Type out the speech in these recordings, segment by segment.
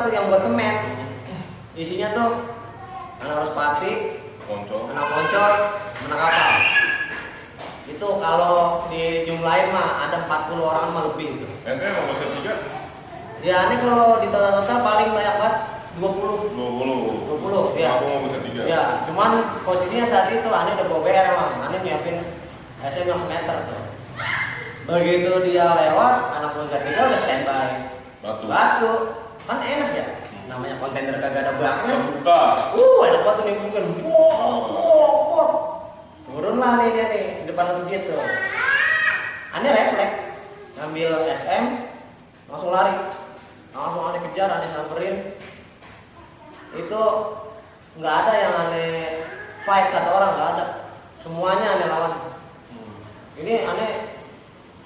yang buat semen. Isinya tuh anak harus pati, anak poncor, anak kapal. Itu kalau dijumlahin mah ada 40 orang mah lebih itu. Ente nomor 3? Ya ini kalau di total paling banyak banget 20. 20 ya. Aku nomor 3. Ya, cuman posisinya saat itu Ane udah bawa BR emang. Ane nyiapin SM yang semeter tuh. Begitu dia lewat, anak poncor kita udah standby. Batu. Kan enak ya, namanya kontainer kagak ada baknya. Terbuka. Enak banget nih mungkin. Wow. Turunlah nih dia nih di depan masjid tuh. Ane refleks, ngambil SM, langsung lari, langsung Ane kejar, Ane samperin. Itu nggak ada yang Ane fight satu orang, nggak ada. Semuanya Ane lawan. Ini Ane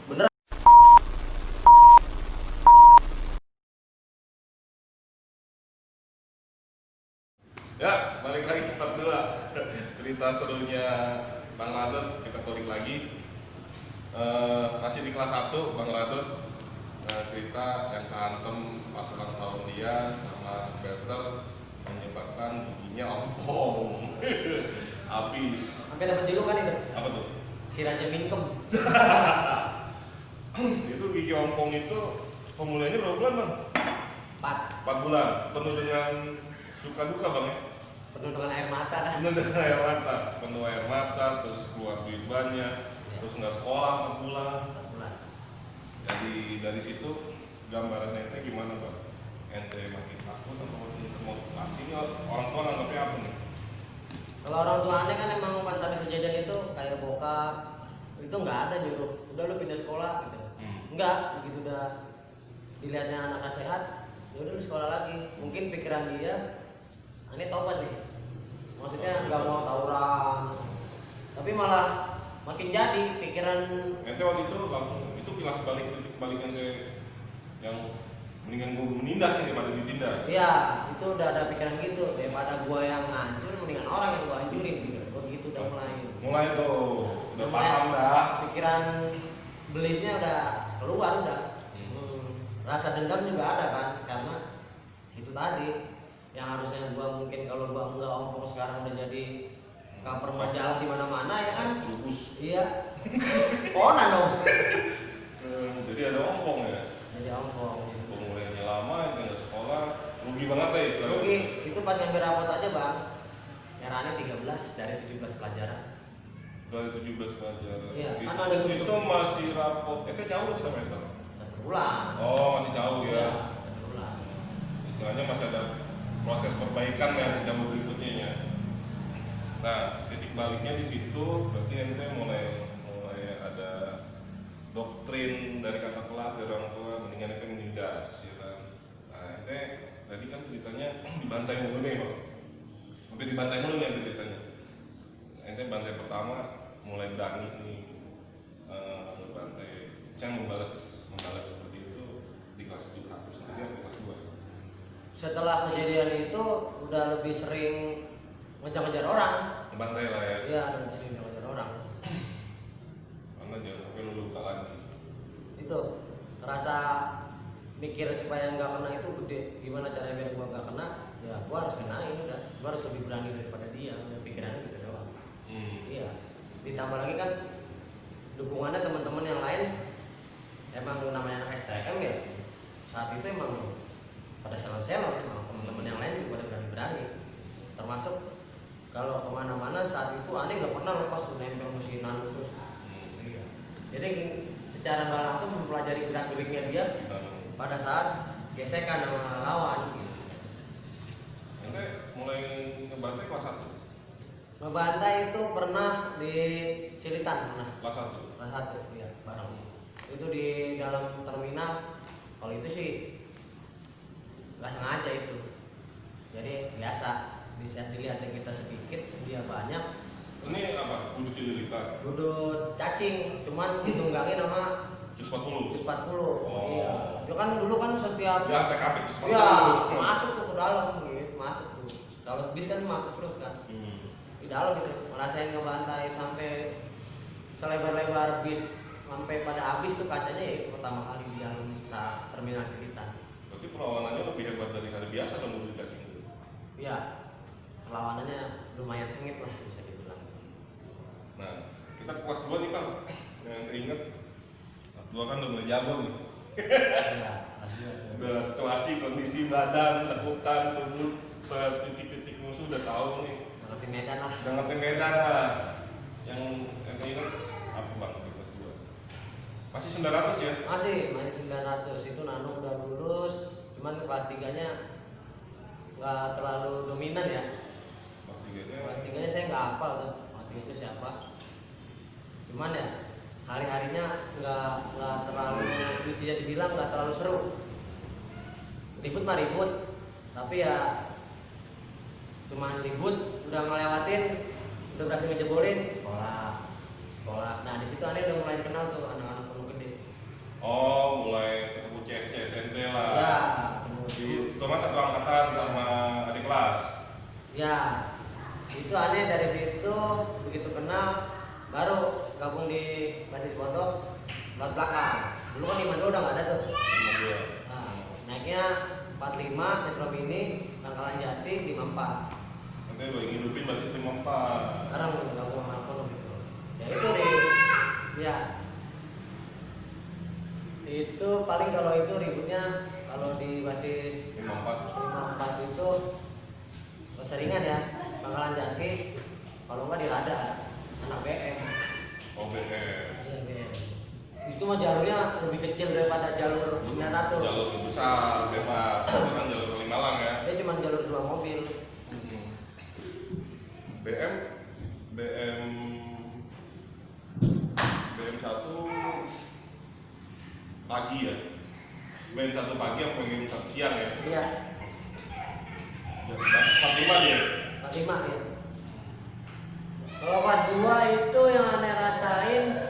bener. Ya, balik lagi ke part 2. Cerita serunya Bang Radot kita kulik lagi. Masih di kelas 1 Bang Radot cerita yang kehantem pas ulang tahun dia sama belter menyebabkan giginya ompong. Habis. Sampai dapat julukan itu. Apa tuh? Si Raja Mingkem. Itu gigi ompong itu pemulihannya berapa bulan, Bang? 4 bulan. Penuh dengan suka duka, Bang ya? Penuh dengan air mata. Penuh dengan air mata, penuh air mata, terus keluar duit banyak, terus nggak sekolah 4 bulan. Jadi dari situ gambaran ente gimana, Bang? Ente makin takut atau makin termotivasi? Orang tua nanggapnya apa nih? Kalau orang tua Ane kan emang pas habis kejadian itu kayak bokap itu nggak ada nyuruh, udah lu pindah sekolah gitu. Enggak, begitu udah dilihatnya anaknya sehat, ya udah lu sekolah lagi. Mungkin pikiran dia, Ane tobat nih. Maksudnya nggak mau tawuran, tapi malah makin jadi pikiran. Ente waktu itu langsung itu kilas balik titik balikan ke yang mendingan gue menindas nih daripada ditindas. Iya, itu udah ada pikiran gitu. Daripada gua yang ngancur, mendingan orang yang gua hancurin gitu. Begitu udah Mulai tuh, udah paham dah. Pikiran belisnya udah keluar udah. Rasa dendam juga ada kan, karena itu tadi yang harusnya gua mungkin kalau gua enggak ompong sekarang udah jadi cover majalah di mana-mana ya kan. Terus. Iya. Ponan dong. Jadi ada ompong ya. Jadi ompong. Pemulihannya lama, nggak sekolah, rugi banget ya istilahnya. Rugi. Itu pas ngambil rapot aja bang. Nyerahnya 13 dari 17 pelajaran. Dari 17 pelajaran. Iya, Itu, kan ada itu masih rapot. Itu jauh semester. 1 bulan. Oh, masih jauh ya. Iya, 1 bulan. Istilahnya masih ada proses perbaikan ya di cabut berikutnya ya. Nah, titik baliknya di situ berarti ente mulai ada doktrin dari kakak kelas dari orang tua mendingan ente menindas ya kan. Nah, ente tadi kan ceritanya dibantai mulu nih, Bang. Sampai dibantai mulu nih ceritanya. Ente bantai pertama mulai berani nih bantai. Saya membalas seperti itu di kelas 7 sendiri di kelas 2. Setelah kejadian itu udah lebih sering ngejar-ngejar orang. Bantai lah ya. Iya, lebih sering ngejar orang. Karena jangan sampai lu luka lagi. Itu rasa mikir supaya nggak kena itu gede. Gimana caranya biar gua nggak kena? Ya gua harus kenain udah. Gua harus lebih berani daripada dia. Pikirannya gitu doang. Iya. Ditambah lagi kan dukungannya teman-teman yang lain. Emang namanya anak STM ya. Saat itu emang pada salon-salon, teman-teman yang lain juga pada berani-berani. Termasuk kalau kemana-mana saat itu Ane nggak pernah lepas tuh nempel musinan terus. Iya. Jadi secara nggak langsung mempelajari gerak-geriknya dia pada saat gesekan sama lawan. Ente mulai ngebantai kelas 1? Ngebantai itu pernah di Cilitan pernah. Kelas 1? Kelas 1, iya bareng. Itu di dalam terminal. Kalau itu sih nggak sengaja itu. Jadi biasa. Bisa dilihatnya kita sedikit, dia banyak. Ini apa? Kudu cililitan? Duduk cacing, cuman ditunggangin sama Cus 40? Cus 40. Oh. Iya. Dia kan dulu kan setiap Ya, TKP Cus 40. iya, masuk tuh ke dalam gitu, masuk tuh. Kalau bis kan masuk terus kan. Di dalam gitu, ngerasain ngebantai sampai selebar-lebar bis sampai pada habis tuh kacanya ya itu pertama kali di dalam terminal Cilitan. Berarti perlawanannya lebih hebat dari hari biasa dong menurut cacing itu. Ya, perlawanannya lumayan sengit lah bisa dibilang. Nah, kita ke kelas 2 nih Bang. Yang inget kelas 2 kan udah mulai jago nih. Ya, lanjut. Udah situasi, kondisi badan, lekukan, tubuh, titik-titik musuh udah tahu nih. Ngerti medan lah. Udah ngerti medan lah. Yang inget apa Bang di kelas 2? Masih 900 ya? Masih 900 itu Nano udah lulus, cuman kelas 3-nya nggak terlalu dominan ya. Masih kayaknya. Kelas 3-nya saya nggak hafal tuh, waktu itu siapa. Cuman ya hari-harinya nggak terlalu, bisa dibilang nggak terlalu seru. Ribut mah ribut, tapi ya cuman ribut, udah ngelewatin, udah berhasil ngejebolin sekolah. Nah di situ aneh udah mulai kenal tuh anak-anak penuh gede. Oh, mulai ketemu CSC SNT lah. Ya, Di Thomas satu angkatan sama adik kelas. ya itu aneh dari situ begitu kenal baru gabung di basis pondok lewat belakang. Dulu kan di Mando udah nggak ada tuh. Iya. Nah, naiknya 45 Metro Mini Pangkalan Jati 54. Nanti gue ngidupin basis 54. Sekarang udah gabung sama pondok gitu. Ya itu ya itu paling kalau itu ributnya kalau di basis 54 itu keseringan ya Pangkalan Jati, kalau nggak di Radar anak BM. Oh, BM. Iya BM. Itu mah jalurnya lebih kecil daripada jalur 900. Jalur besar, bebas. Itu kan jalur Kalimalang ya. Dia cuma jalur 2 mobil. BM 1 pagi ya. BM 1 pagi yang BM 1 siang ya. Iya, Basis 45 dia. 45 ya. Kalau kelas 2 itu yang aneh rasain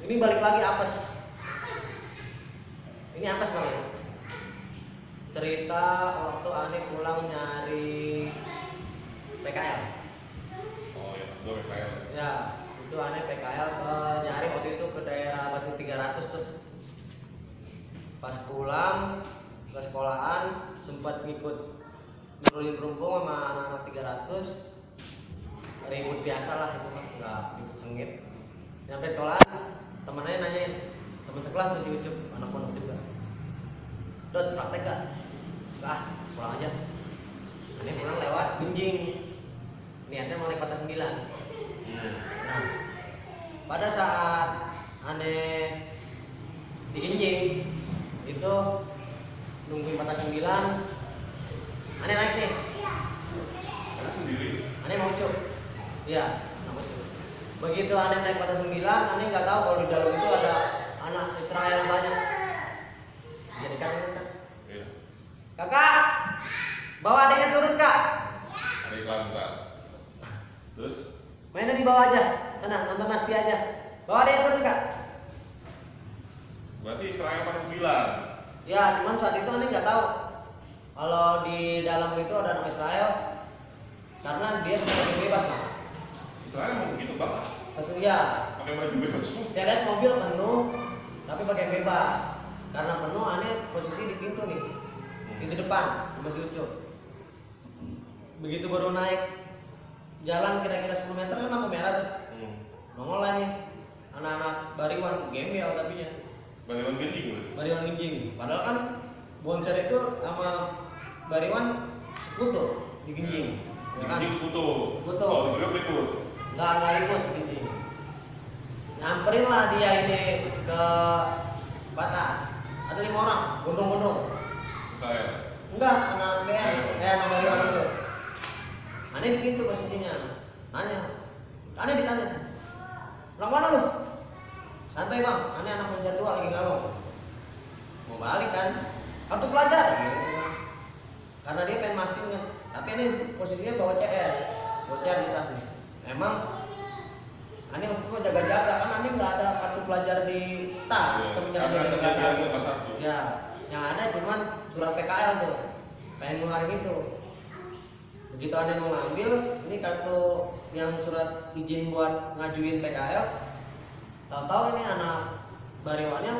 ini balik lagi apes. Ini apes banget. Cerita waktu aneh pulang nyari PKL. Oh ya, kelas 2 PKL. Ya, itu aneh PKL ke nyari waktu itu ke daerah basis 300 tuh. Pas pulang ke sekolahan sempat ngikut nurunin perumpung sama anak-anak 300. Ribut biasa lah itu mah, nggak ribut sengit. Nyampe sekolahan, temennya nanyain, teman sekelas tuh si Ucup, anak pondok juga. Dot, praktek gak? Enggak, pulang aja. Aneh pulang lewat Genjing. Niatnya mau naik Patah 9. Nah, pada saat aneh di Genjing itu nungguin Patah 9, aneh naik nih. Saya sendiri. Aneh mau Ucup. Iya, nama Ucup. Begitu aneh naik Patah 9, aneh nggak tahu kalau di dalam itu ada anak Israel banyak. Bisa dikatakan kan? Iya. Kakak, bawa adiknya turun kak. Ada iklan bentar. Terus Mainnya di bawah aja, sana nonton Nasti aja. Bawa adiknya turun kak. berarti Israel pada 9. Ya, cuman saat itu aneh nggak tahu kalau di dalam itu ada anak Israel karena dia pakai bebas bang. Israel mau begitu Bang? Terus ya, Pakai baju bebas semua. saya lihat mobil penuh tapi pakai bebas. Karena penuh aneh posisi di pintu nih, pintu depan masih Ucup. Begitu baru naik jalan kira-kira 10 meter kan lampu merah tuh. Nongol lah nih anak-anak Bariwan gembel tapi ya. Bariwan Genjing loh. Bariwan Genjing. Padahal kan Bonser itu sama Bariwan sekutu di Genjing. Ya kan? Genjing sekutu. Sekutu. Oh, di Priok ribut. Nggak ribut di Genjing. Nyamperin lah dia ini ke batas. Ada 5 orang, gondong-gondong. Saya. Enggak, anak BM, anak Bariwan itu. Aneh di pintu posisinya. Nanya. Aneh ditanya. Lang mana lu? Santai bang, aneh anak Monser tua lagi galau. Mau balik kan? Kartu pelajar. Karena dia pengen masking kan. Tapi ini posisinya bawa CR di tas nih. Emang aneh maksudnya jaga-jaga kan aneh nggak ada kartu pelajar di tas semenjak jadi kelas 1. Ya, yang ada cuman surat PKL tuh. Pengen ngeluarin itu. Begitu aneh mau ngambil, ini kartu yang surat izin buat ngajuin PKL. Tahu-tahu ini anak Bariwannya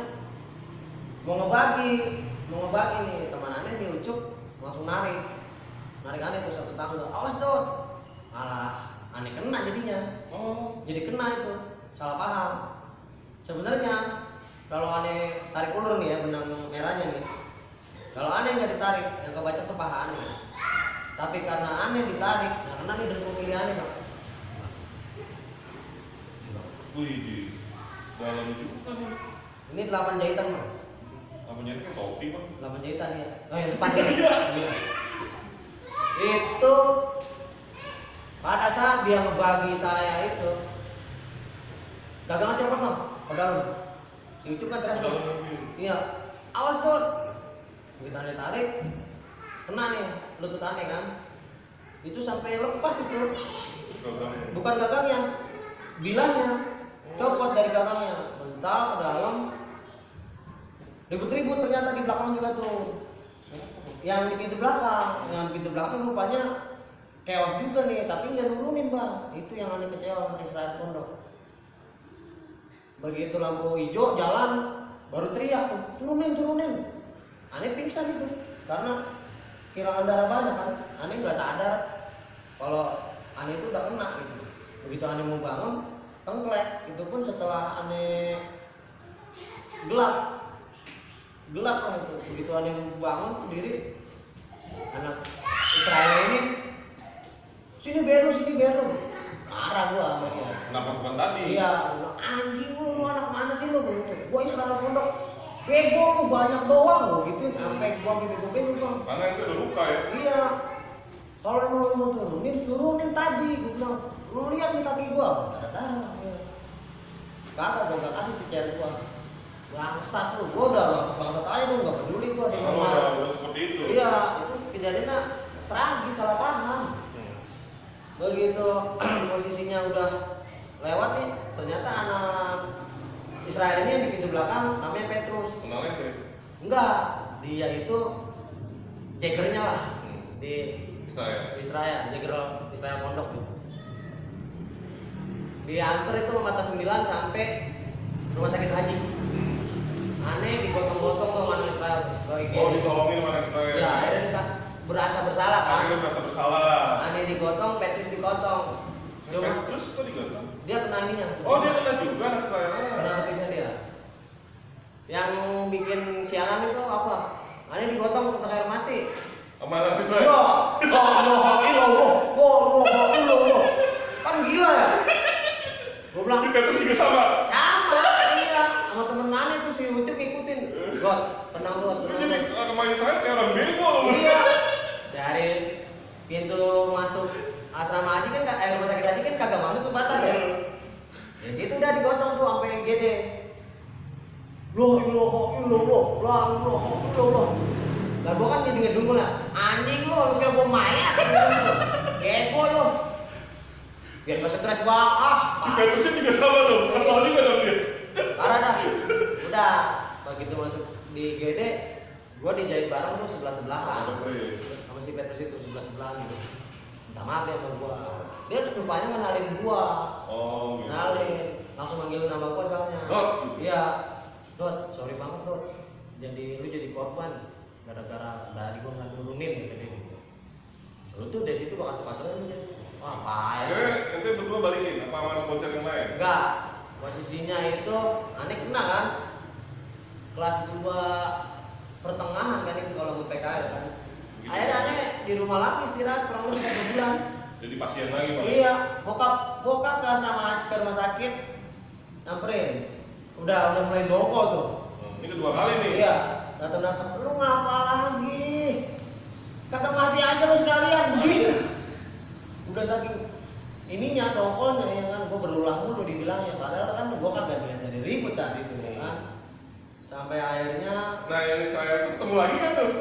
mau ngebagi mau ngebagi nih, teman aneh si Ucup langsung narik aneh tuh satu tangga, awas tuh, malah aneh kena jadinya. Jadi kena itu, salah paham. Sebenarnya kalau aneh tarik ulur nih ya benang merahnya nih, kalau aneh nggak ditarik yang kebaca tuh paha aneh, tapi karena aneh ditarik, nah kena nih dengkul kiri aneh bang. Wih, dalam juga nih. Ini 8 jahitan bang. Apa jadi kan topi bang? 8 jahitan ya. Oh yang depan ini. Iya. Itu pada saat dia ngebagi saya itu dagangan cepet bang, ke dalam. Si Ucup kan teriak tuh. Iya. Awas tuh. Begitu aneh tarik, kena nih lutut aneh kan. Itu sampai lepas itu. Bukan gagangnya, bilahnya copot dari gagangnya, mental ke dalam. Ribut-ribut ternyata di belakang juga tuh. Yang di pintu belakang rupanya chaos juga nih, tapi nggak nurunin bang. Itu yang aneh kecewa sama Israel Pondok. Begitu lampu hijau jalan baru teriak tuh, turunin. Aneh pingsan itu karena kehilangan darah banyak kan. Aneh nggak sadar kalau aneh itu udah kena gitu. Begitu aneh mau bangun tengklek, itu pun setelah aneh gelap lah itu. Begitu aneh mau bangun berdiri, anak Israel ini sini beru, marah gua sama dia. Kenapa bukan tadi? Iya, anjing lu anak mana sih lu? Gua Israel Pondok, bego lu banyak doang lu gitu, sampai gua bego-bego bang. Karena itu udah luka ya? Iya, kalau emang lu mau turunin tadi, gua bilang, lu lihat nih kaki gua, darah. Kagak, gua gak kasih tuh cewek gua. Bangsat lu, gua udah bangsat aja lu, gak peduli gua dia mau marah. Udah seperti itu? Iya, itu kejadiannya tragis, salah paham. Begitu posisinya udah lewat nih, ternyata anak Israel ini yang di pintu belakang namanya Petrus. Kenalnya tuh? Enggak, dia itu jaggernya lah di Israel, jagger Israel Pondok gitu. Diantar itu mata 9 sampai rumah sakit haji. Aneh digotong-gotong tuh sama Israel. Oh, ditolongin sama Israel. Ya, akhirnya kita berasa bersalah kan. Akhirnya berasa bersalah. Aneh digotong, Petrus digotong. Cuma Petrus kok digotong? dia kena ininya. Oh, dia kena juga anak Israel. Kena betisnya dia. Yang bikin sialan itu apa? Aneh digotong untuk air mati. Sama anak Israel? Allah. Kan gila ya? Gue bilang Si Petrus juga sama? sama, iya. Sama temen aneh tuh si Ucup ngikutin. God, tenang. Jadi sama Israel kayak orang bego loh. Iya. Dari pintu masuk asrama haji kan, rumah sakit haji kan kagak masuk tuh batas ya. Di situ udah digotong tuh sampai gede. Loh. Lah gua kan jadi ngedumel lah. Anjing lu kira gua mayat. Gego lu. Biar gak stres bang. Si Petrusnya juga sama loh. Kesal juga dong dia. Parah dah. Udah begitu masuk di GD, gua dijahit bareng tuh sebelah-sebelahan. Sama si Petrus itu sebelah-sebelahan gitu. Minta maaf dia sama gua. Dia rupanya ngenalin gua. Oh gitu. Ngenalin. Langsung manggilin nama gua soalnya. Dot. Iya. Dot, sorry banget Dot. Lu jadi korban gara-gara dari gua nggak nurunin gitu. Lu tuh dari situ gua kacau-kacauin lu jadi. Wah, apaan? Akhirnya ente berdua balikin apa sama konser yang lain? Enggak. Posisinya itu aneh kena kan. Kelas 2 pertengahan kan itu kalau gue PKL kan. Gitu. Akhirnya aneh di rumah lagi istirahat kurang lebih 1 bulan. Jadi pasien lagi Pak? Iya, bokap ke rumah sakit nyamperin. Udah mulai dongkol tuh. Ini kedua kali nih? Iya, datang-datang, lu ngapa lagi? Kagak mati aja lu sekalian, begitu. Udah saking ininya dongkolnya ya kan, gue berulah mulu dibilangnya. Padahal kan gue kagak niat dari ribut saat itu ya kan. Sampai akhirnya. Nah yang saya ketemu lagi kan tuh?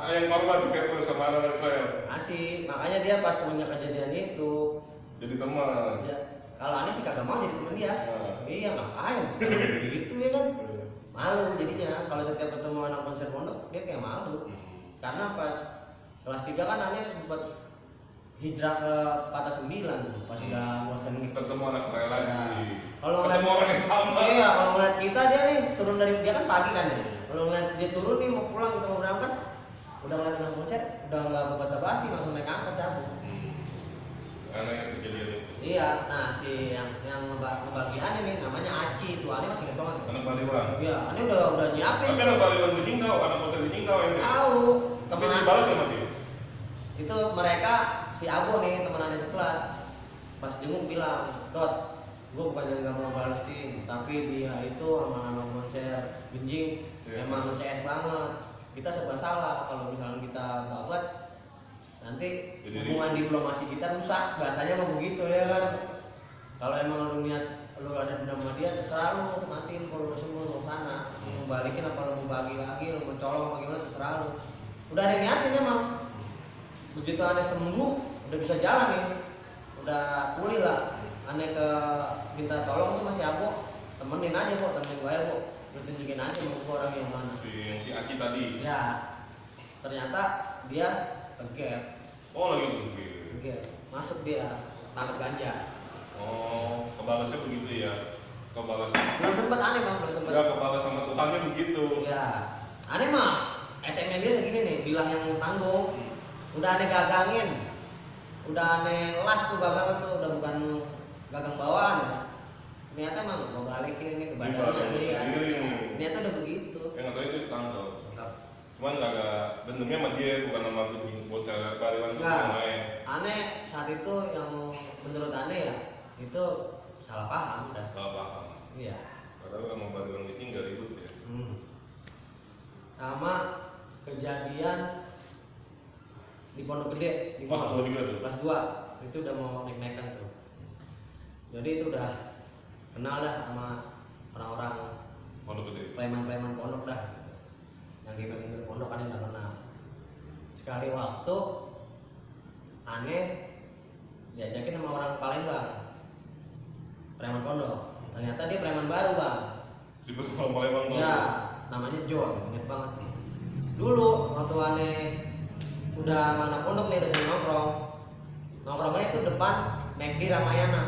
Yang korban si Petrus sama anak Israel. Asik, makanya dia pas semenjak kejadian itu jadi teman. ya, kalau aneh sih kagak mau jadi teman dia. Iya ngapain? Gitu ya kan. Malu jadinya kalau setiap ketemu anak konser pondok dia kayak malu. Karena pas kelas 3 kan aneh sempat hijrah ke Pata 9 pas udah bosan gitu. Ketemu anak Israel lagi. Kalau ketemu orang yang sama. Iya, kalau ngeliat kita dia nih turun dari dia kan pagi kan ya. Kalau ngeliat dia turun nih mau pulang kita mau berangkat, udah ngeliat anak konser, udah nggak basa-basi langsung naik angkot cabut. Karena yang kejadian itu. Iya, nah si yang ngebagi Ane nih namanya Aci itu, Ane masih inget banget. Anak Baliwan. Iya, Ane udah nyiapin. Tapi anak Baliwan Beijing tahu, anak konser Beijing tahu yang Tahu. Tapi dibalas sama dia. Itu mereka si Abo nih teman Ane sekelas. Pas jenguk bilang, Dot, gue bukannya nggak mau balesin, tapi dia itu sama anak konser Benjing emang CS banget. Kita serba salah kalau misalnya kita babat nanti hubungan diplomasi kita rusak, bahasanya mau begitu ya kan. Kalau emang lu niat lu ada dendam sama dia terserah lu, matiin kalau lu semua mau sana mau balikin apa lu mau bagi lagi, lu mau colong bagaimana terserah lu. Udah ada niatin emang. Begitu Ane sembuh udah bisa jalan nih, udah pulih lah. Ane ke minta tolong tuh masih Abo, temenin aja kok, temenin gue ya kok, terus tunjukin aja mau gue orang yang mana. Si Aci tadi. Ya, ternyata dia tegep. Oh lagi begitu. Tegep, masuk dia tangkap ganja. Oh, kebalasnya begitu ya. Kebalas. Belum sempet Ane bang, belum sempet. Ya kebalas sama Tuhannya begitu. Ya, Ane mah SM-nya dia segini nih, bilah yang tanggung. Udah Ane gagangin, udah Ane las tuh gagang tuh, udah bukan gagang bawaan ya. Ternyata emang mau balikin ini ke badannya dia. Ternyata udah begitu. Yang nggak tahu itu ditangkap. Mantap. Cuman nggak bentuknya sama dia bukan sama Beijing bocah Baliwan itu Nah, yang lain. Ane saat itu yang menurut Ane ya itu salah paham udah. Salah paham. Iya. Padahal sama Baliwan Beijing nggak ribut ya. Sama kejadian di Pondok Gede di Kelas mall. 2 juga tuh? Kelas 2 itu udah mau naik-naikan tuh. Jadi itu udah kenal dah sama orang-orang Pondok Gede. preman-preman pondok dah gitu. Yang gembel-gembel pondok Ane udah kenal. Sekali waktu Ane diajakin sama orang Palembang, preman pondok. Ternyata dia preman baru bang. Si Palembang tuh. Ya, namanya John, inget banget nih. Dulu waktu Ane udah mana pondok nih, udah sering nongkrong. Nongkrongnya itu depan McD Ramayana.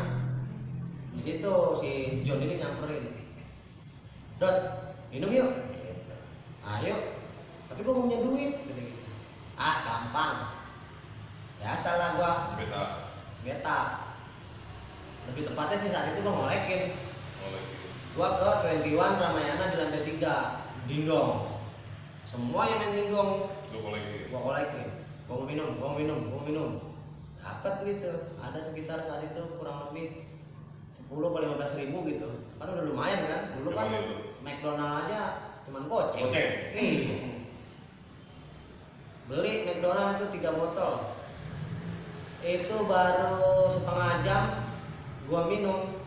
Di situ si John ini nyamperin. Dot, minum yuk. Ayo. Tapi gua punya duit. Gitu. Ah, gampang. Biasa lah gua. Beta. Lebih tepatnya sih saat itu gua ngolekin. Gua ke 21 Ramayana di lantai 3, dingdong. Semua yang main dingdong gua kolekin. Gua mau minum. Dapat gitu. Ada sekitar saat itu kurang lebih 10 atau 15 ribu gitu. Kan udah lumayan kan. Dulu kan McDonald aja cuman goceng. Beli McDonald itu 3 botol. Itu baru setengah jam gua minum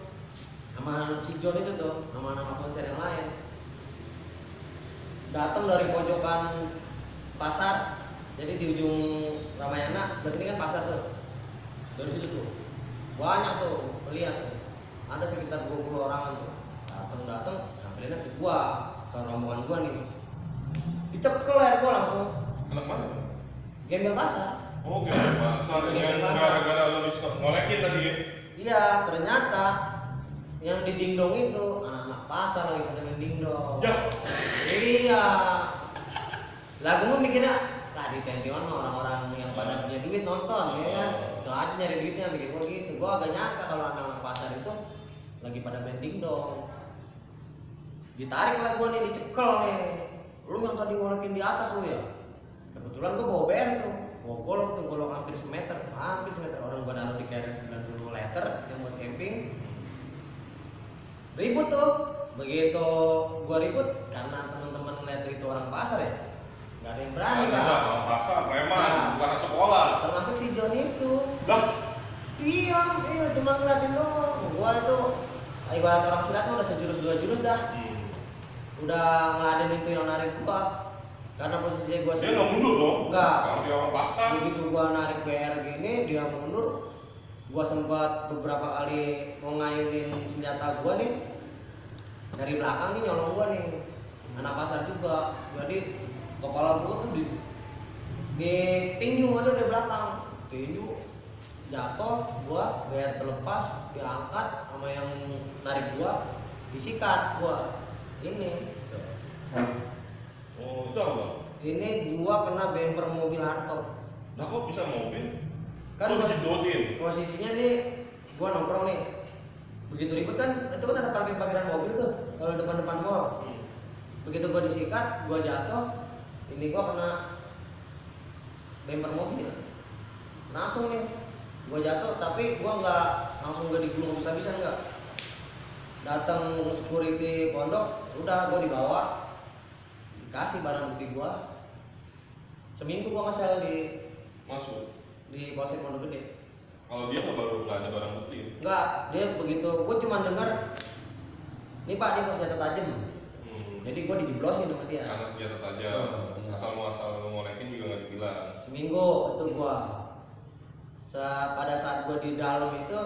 sama si John itu tuh, nama-nama konser yang lain. Datang dari pojokan pasar, jadi di ujung Ramayana sebelah sini kan pasar tuh. Dari situ tuh banyak tuh, lihat tuh. Ada sekitar 20 orang tuh. Datang, samperin ke gua, ke rombongan gua nih. Dicekel ya gua langsung. Anak mana? Gembel pasar. Oh, gembel pasar. Yang gara-gara lo bisa ngolekin tadi ya? Iya, ternyata yang di dingdong itu anak-anak pasar lagi pada main dingdong. Ya. Iya. Lagu gue mikirnya tadi 21 mah orang-orang yang pada punya duit nonton ya kan. Itu aja nyari duitnya bikin gue gitu. Gue agak nyangka kalau anak-anak pasar itu lagi pada main dingdong. Ditarik lah gue nih, dicekel nih. Lu yang tadi ngolekin di atas lu ya. Kebetulan gue bawa BR tuh. Bawa golong hampir semeter. Orang gue naruh di carrier 90 liter yang buat camping. Ribut tuh. Begitu gue ribut karena teman-teman ngeliat itu orang pasar ya. Gak ada yang berani lah. Orang pasar, preman, bukan sekolah. Termasuk si John itu. Dah. Iya, cuma ngeliatin doang. Gua itu ibarat orang silat mah udah sejurus 2 jurus dah. Udah ngeladen itu yang narik gua. Karena posisinya gua Dia nggak mundur dong? Enggak. Kalau dia orang pasar. Begitu gua narik BR gini, dia mundur. Gua sempat beberapa kali mau ngayunin senjata gua nih. Dari belakang nih nyolong gua nih. Anak pasar juga. Jadi kepala gua tuh di tinju ada di belakang. Tinju jatuh, gua BR terlepas, diangkat sama yang narik gua, disikat gua. Ini Oh, itu apa? Ini gua kena bemper mobil Harto. Nah, kok bisa mobil? Kan Oh, dijedotin. posisinya nih gua nongkrong nih. Begitu ribut kan, itu kan ada parkiran mobil tuh kalau depan-depan mall. Begitu gua disikat, gua jatuh, ini gua kena bemper mobil. Langsung nih gua jatuh, tapi gua nggak langsung gak digulung bisa-bisa, enggak. Datang security pondok, udah gua dibawa, dikasih barang bukti gua. Seminggu gua ngasih Masuk. di Polsek Pondok Gede. Kalau dia nggak ada barang bukti. Enggak, dia begitu, gue cuma dengar, nih Pak, dia mau senjata tajam. Jadi gue dijeblosin sama dia. Karena senjata tajam. Iya. Asal ngolekin juga nggak dibilang. Seminggu itu gue. Pada saat gue di dalam itu,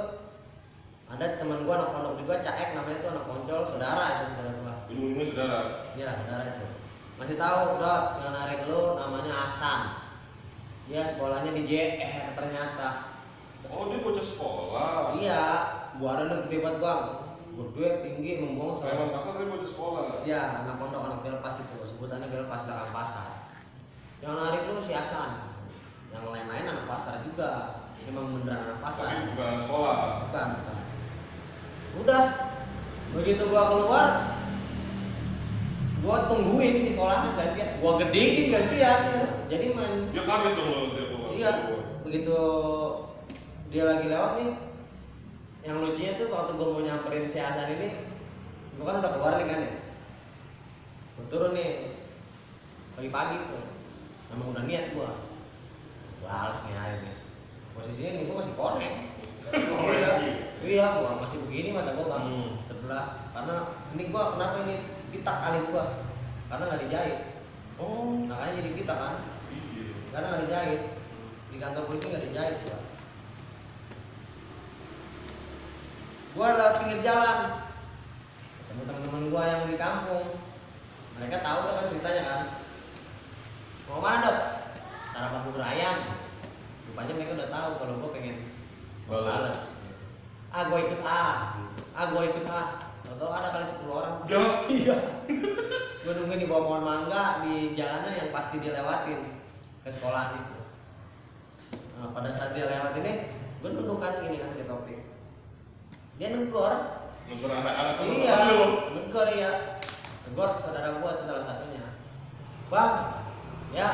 ada teman gue anak pondok juga, Caek namanya itu, anak poncol, saudara itu saudara gue. Ujung-ujungnya saudara. Iya, saudara itu. Masih tahu, Dot, yang narik lu namanya Hasan. Dia sekolahnya di JR ternyata. Oh, dia bocah sekolah. Iya, buarannya gede banget bang, gede, tinggi, membuang Preman pasar dia bocah sekolah. Iya, anak pondok, anak belpas gitu, sebutannya belpas belakang pasar. Yang narik lu si Hasan, yang lain-lain anak pasar juga, memang beneran anak pasar. Tapi bukan anak sekolah. Bukan. Udah, begitu gua keluar, gua tungguin di sekolahnya gantian, gua gedein gantian, jadi main. Dia kaget dong kalau dia keluar. Iya, begitu dia lagi lewat nih, yang lucunya tuh waktu gue mau nyamperin si Hasan ini, gue kan udah keluar nih kan ya, gue turun nih pagi-pagi tuh, emang udah niat gue balas nih hari nih, posisinya nih gue masih konek. Iya, gue masih begini mata gue bang, sebelah, karena ini gue kenapa ini pitak alis gue, karena nggak dijahit. Oh, Makanya jadi pitak kan, iya. karena nggak dijahit, di kantor polisi nggak dijahit gue. Gua lewat pinggir jalan, ketemu teman-teman gua yang di kampung. Mereka tahu kan ceritanya kan. Mau mana Dot? Sarapan bubur ayam. Rupanya mereka udah tahu kalau gua pengen balas. Gua ikut gua ikut Tahu ada kali 10 orang. Iya. Gua nungguin di bawah pohon mangga di jalanan yang pasti dia lewatin ke sekolahan itu. Nah, pada saat dia lewat ini, gua nunduk kan ini kan pakai topi. Dia negor anak-anak. Iya, negor ya. Negor saudara gua itu salah satunya. Bang, ya.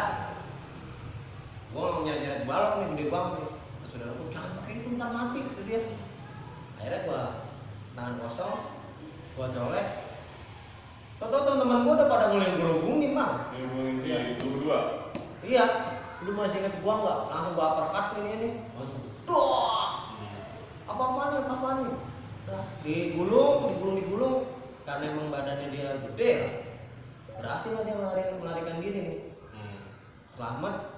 Gua mau nyeret-nyeret balok nih, gede banget nih. Saudara gua, jangan pakai itu ntar mati itu dia. Akhirnya gua tangan kosong, gua colek. Tahu teman-teman gua udah pada mulai gerubungin, Bang. Gerubungin si berdua. Iya, lu masih inget gua nggak? Langsung gua uppercut ini. Langsung doang. Apa-apaan nih? Nah, digulung karena emang badannya dia gede ya. Berhasil lah dia melarikan diri nih. Selamat.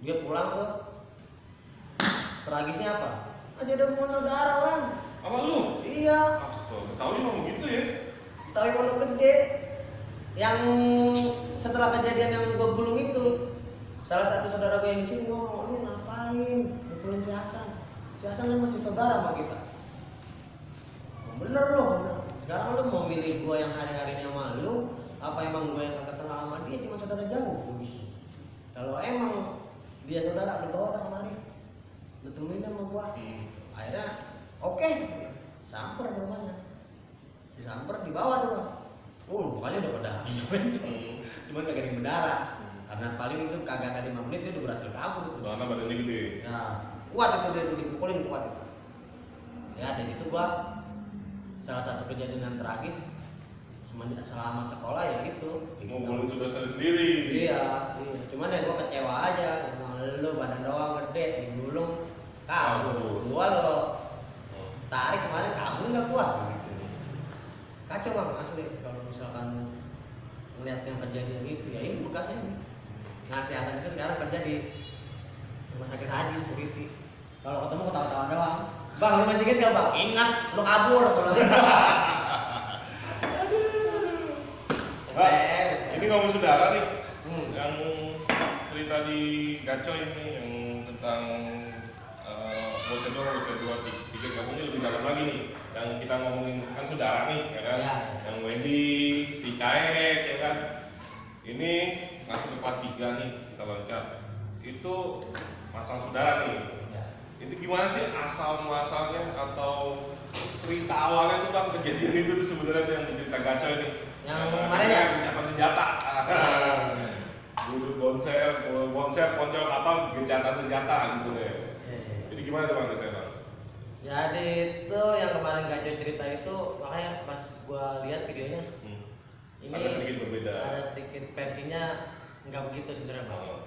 Dia pulang tuh. Tragisnya apa? Masih ada hubungan darah, Bang. Apa lu? Iya. Astaga, tahu emang begitu ya? Tapi pondok gede. Yang setelah kejadian yang gua gulung itu, salah satu saudara gue yang di sini ngomong, "Lu ngapain mukulin si Hasan? Si Hasan kan masih saudara sama kita." Bener loh, bener. Sekarang lu mau milih gua yang hari-harinya sama lu, apa emang gua yang kagak kenal sama dia cuma saudara jauh? Kalau emang dia saudara, lu bawa kemari, lu temuin sama gua. Akhirnya oke, samper ke rumahnya, disamper, dibawa tuh Bang. Bukannya udah pada cuman kagak ada yang berdarah. Karena paling itu kagak ada 5 menit dia udah berhasil kabur tuh. Karena badannya gede. Nah, kuat itu dia dipukulin kuat itu. Ya dari situ gua salah satu kejadian yang tragis selama sekolah ya gitu. Ngumpulin saudara sendiri. Iya. Cuman ya gua kecewa aja. Lu badan doang gede digulung kabur. Gua lo tarik kemarin kabur nggak kuat. Kacau Bang asli kalau misalkan melihat yang kejadian itu ya ini bekasnya nih. Nah si Hasan itu sekarang kerja di rumah sakit haji security. Kalau ketemu ketawa-tawa doang. Bang lu masih inget gak Bang? Ingat, lu kabur. Ini ngomong saudara nih, yang cerita di Gacoy ini yang tentang prosedur pikir kamunya lebih dalam lagi nih. Yang kita ngomongin kan saudara nih, ya kan? Ya. Yang Wendy, si Caek, ya kan? Ini masuk ke kelas 3 nih, kita loncat. Itu masal saudara nih. Ya. Itu gimana sih asal muasalnya atau cerita awalnya tuh Bang, kejadian itu tuh sebenarnya tuh yang cerita gacoy nih. Yang kemarin ya? Gencatan senjata. Dulu ponsel kapal, gencatan senjata gitu deh. Jadi gimana tuh Bang ceritanya Bang? Jadi itu yang kemarin Gacoy cerita itu, makanya pas gua lihat videonya, ini Ada sedikit berbeda. Ada sedikit versinya nggak begitu sebenarnya Bang. Oh.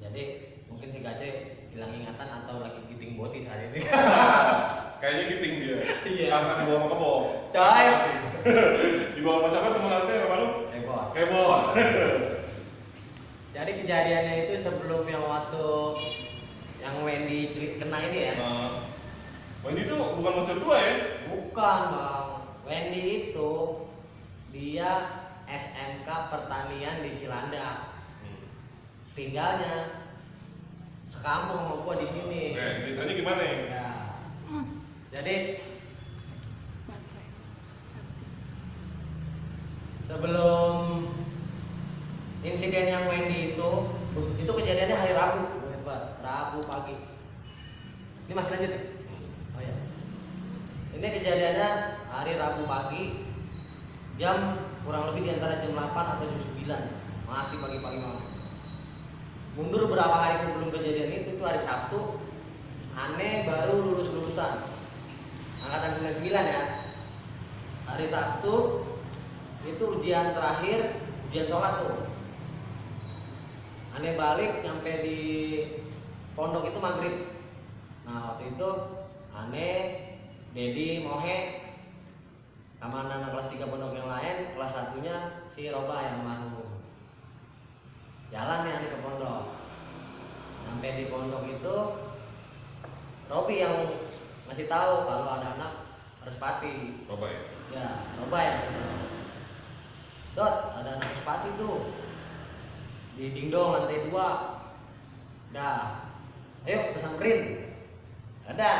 Jadi mungkin si Gacoy hilang ingatan atau lagi giting boti saat ini. Kayaknya giting dia. Iya. Karena dibawa sama kebok. Coy. Dibawa sama siapa teman nanti sama lu? Kebok. Jadi kejadiannya itu sebelum yang waktu yang Wendy kena ini ya. Wendy itu bukan monster 2 ya? Bukan Bang. Wendy itu dia SMK pertanian di Cilandak. Tinggalnya sekampung sama gua di sini. Oke, ceritanya gimana ya? Ya. Jadi sebelum insiden yang Wendy itu kejadiannya hari Rabu, Rabu pagi. Ini masih lanjut nih? Oh ya. Ini kejadiannya hari Rabu pagi, jam kurang lebih di antara jam 8 atau jam 9. Masih pagi-pagi banget. Mundur berapa hari sebelum kejadian itu hari Sabtu. Aneh baru lulusan angkatan 99 ya. Hari Sabtu itu ujian terakhir, ujian sholat tuh. Aneh balik nyampe di pondok itu maghrib. Nah waktu itu Aneh, Dedi, Mohe sama anak kelas 3 pondok yang lain, kelas 1-nya si Roba yang marhum. Jalan nih Aneh ke pondok. Sampai di pondok itu Robi yang ngasih tahu kalau ada anak Respati. Roba ya? Ya, Roba ya. Dot, ada anak Respati tuh di dingdong lantai 2. Dah, ayo kesamperin. Ada.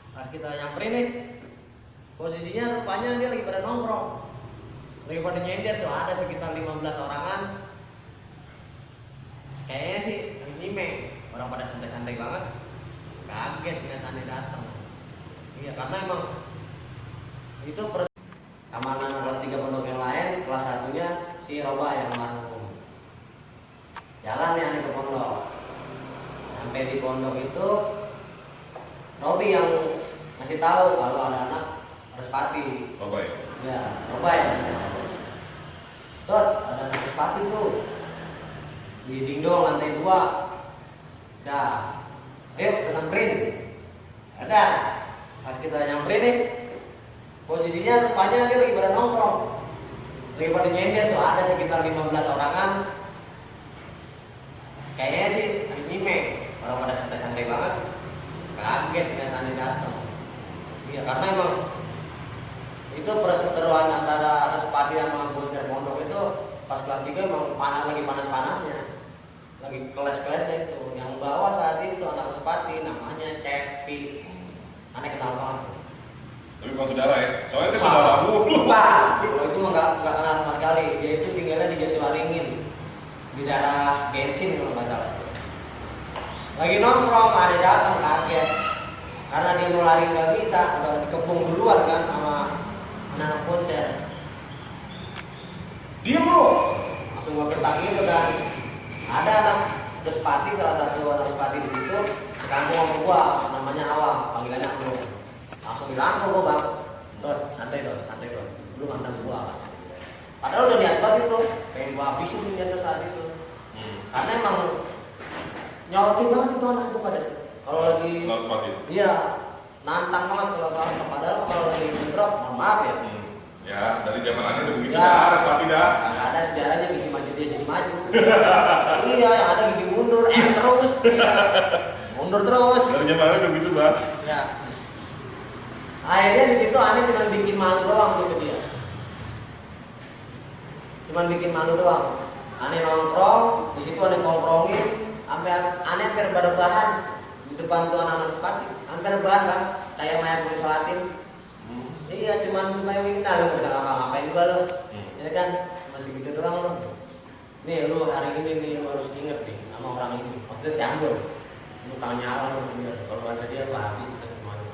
Pas kita nyamperin nih, posisinya rupanya dia lagi pada nongkrong, lagi pada nyender tuh, ada sekitar 15 orangan. Kayaknya sih lagi nyimeng, orang pada santai-santai banget. Kaget kelihatannya datang. Iya, karena emang itu keamanan kelas 3 pondok yang lain, kelas 1-nya si Roba yang marhum. Jalan nih Aneh ke pondok. Sampai di pondok itu Robi yang ngasih tahu kalau ada anak Respati. Roba ya? Ya, Roba ya. Dot, ada anak Respati tuh di dingdong lantai 2. Dah, ayo kesamperin. Ada. Pas kita nyamperin nih, posisinya rupanya dia lagi pada nongkrong, lagi pada nyender tuh, ada sekitar 15 orangan. Kayaknya sih lagi nyimeng, orang pada santai-santai banget. Kaget kelihatannya datang. Iya, karena emang itu perseteruan antara Respati sama Bonser Pondok itu pas kelas 3 emang lagi panas-panasnya, lagi kelas-kelasnya itu. Yang bawa saat itu anak Respati namanya Cepi. Aneh kenal banget. Tapi bukan saudara ya? Soalnya itu saudaramu. Bukan, kalau itu mah nggak kenal sama sekali. Dia itu tinggalnya di Jatiwaringin, di daerah bensin kalau nggak salah. Lagi nongkrong, ada datang kaget. Karena dia mau lari nggak bisa, udah dikepung duluan kan sama anak konser. Diem lu, langsung gua gertak gitu kan. Ada anak Respati, salah satu anak Respati di situ, sekampung sama gua, namanya Awang, panggilannya Amro. Langsung bilang gua Bang, Dot, santai Dot, lu mandang gua kan. Padahal udah niat banget itu, pengen gua habisin dia saat itu. Karena emang nyorotin banget itu anak itu pada kalau lagi iya nantang banget kalau padahal kalau lagi bentrok, maaf ya. Ya, dari zaman Anda udah begitu ya, dah, Respati dah. Nggak ada sejarahnya gigi maju dia jadi maju. Iya, yang ada gigi mundur, terus. Ya. Mundur terus. Dari zaman Anda udah begitu, Bang. Ya. Akhirnya di situ Aneh cuma bikin malu doang tuh ke dia. Cuman bikin malu doang. Aneh nongkrong, di situ Aneh nongkrongin, sampai Aneh hampir berbahan di depan tuh anak-anak Respati. Hampir berbahan kan, kayak mayat mau disolatin. Iya, cuman supaya minta lu bisa ngapa-ngapain juga lu. Ya kan, masih gitu doang lu. nih lu hari ini nih lu harus inget nih sama orang ini, maksudnya si Anggur, lu tanya lu bener, kalau ada dia lu habis kita semuanya.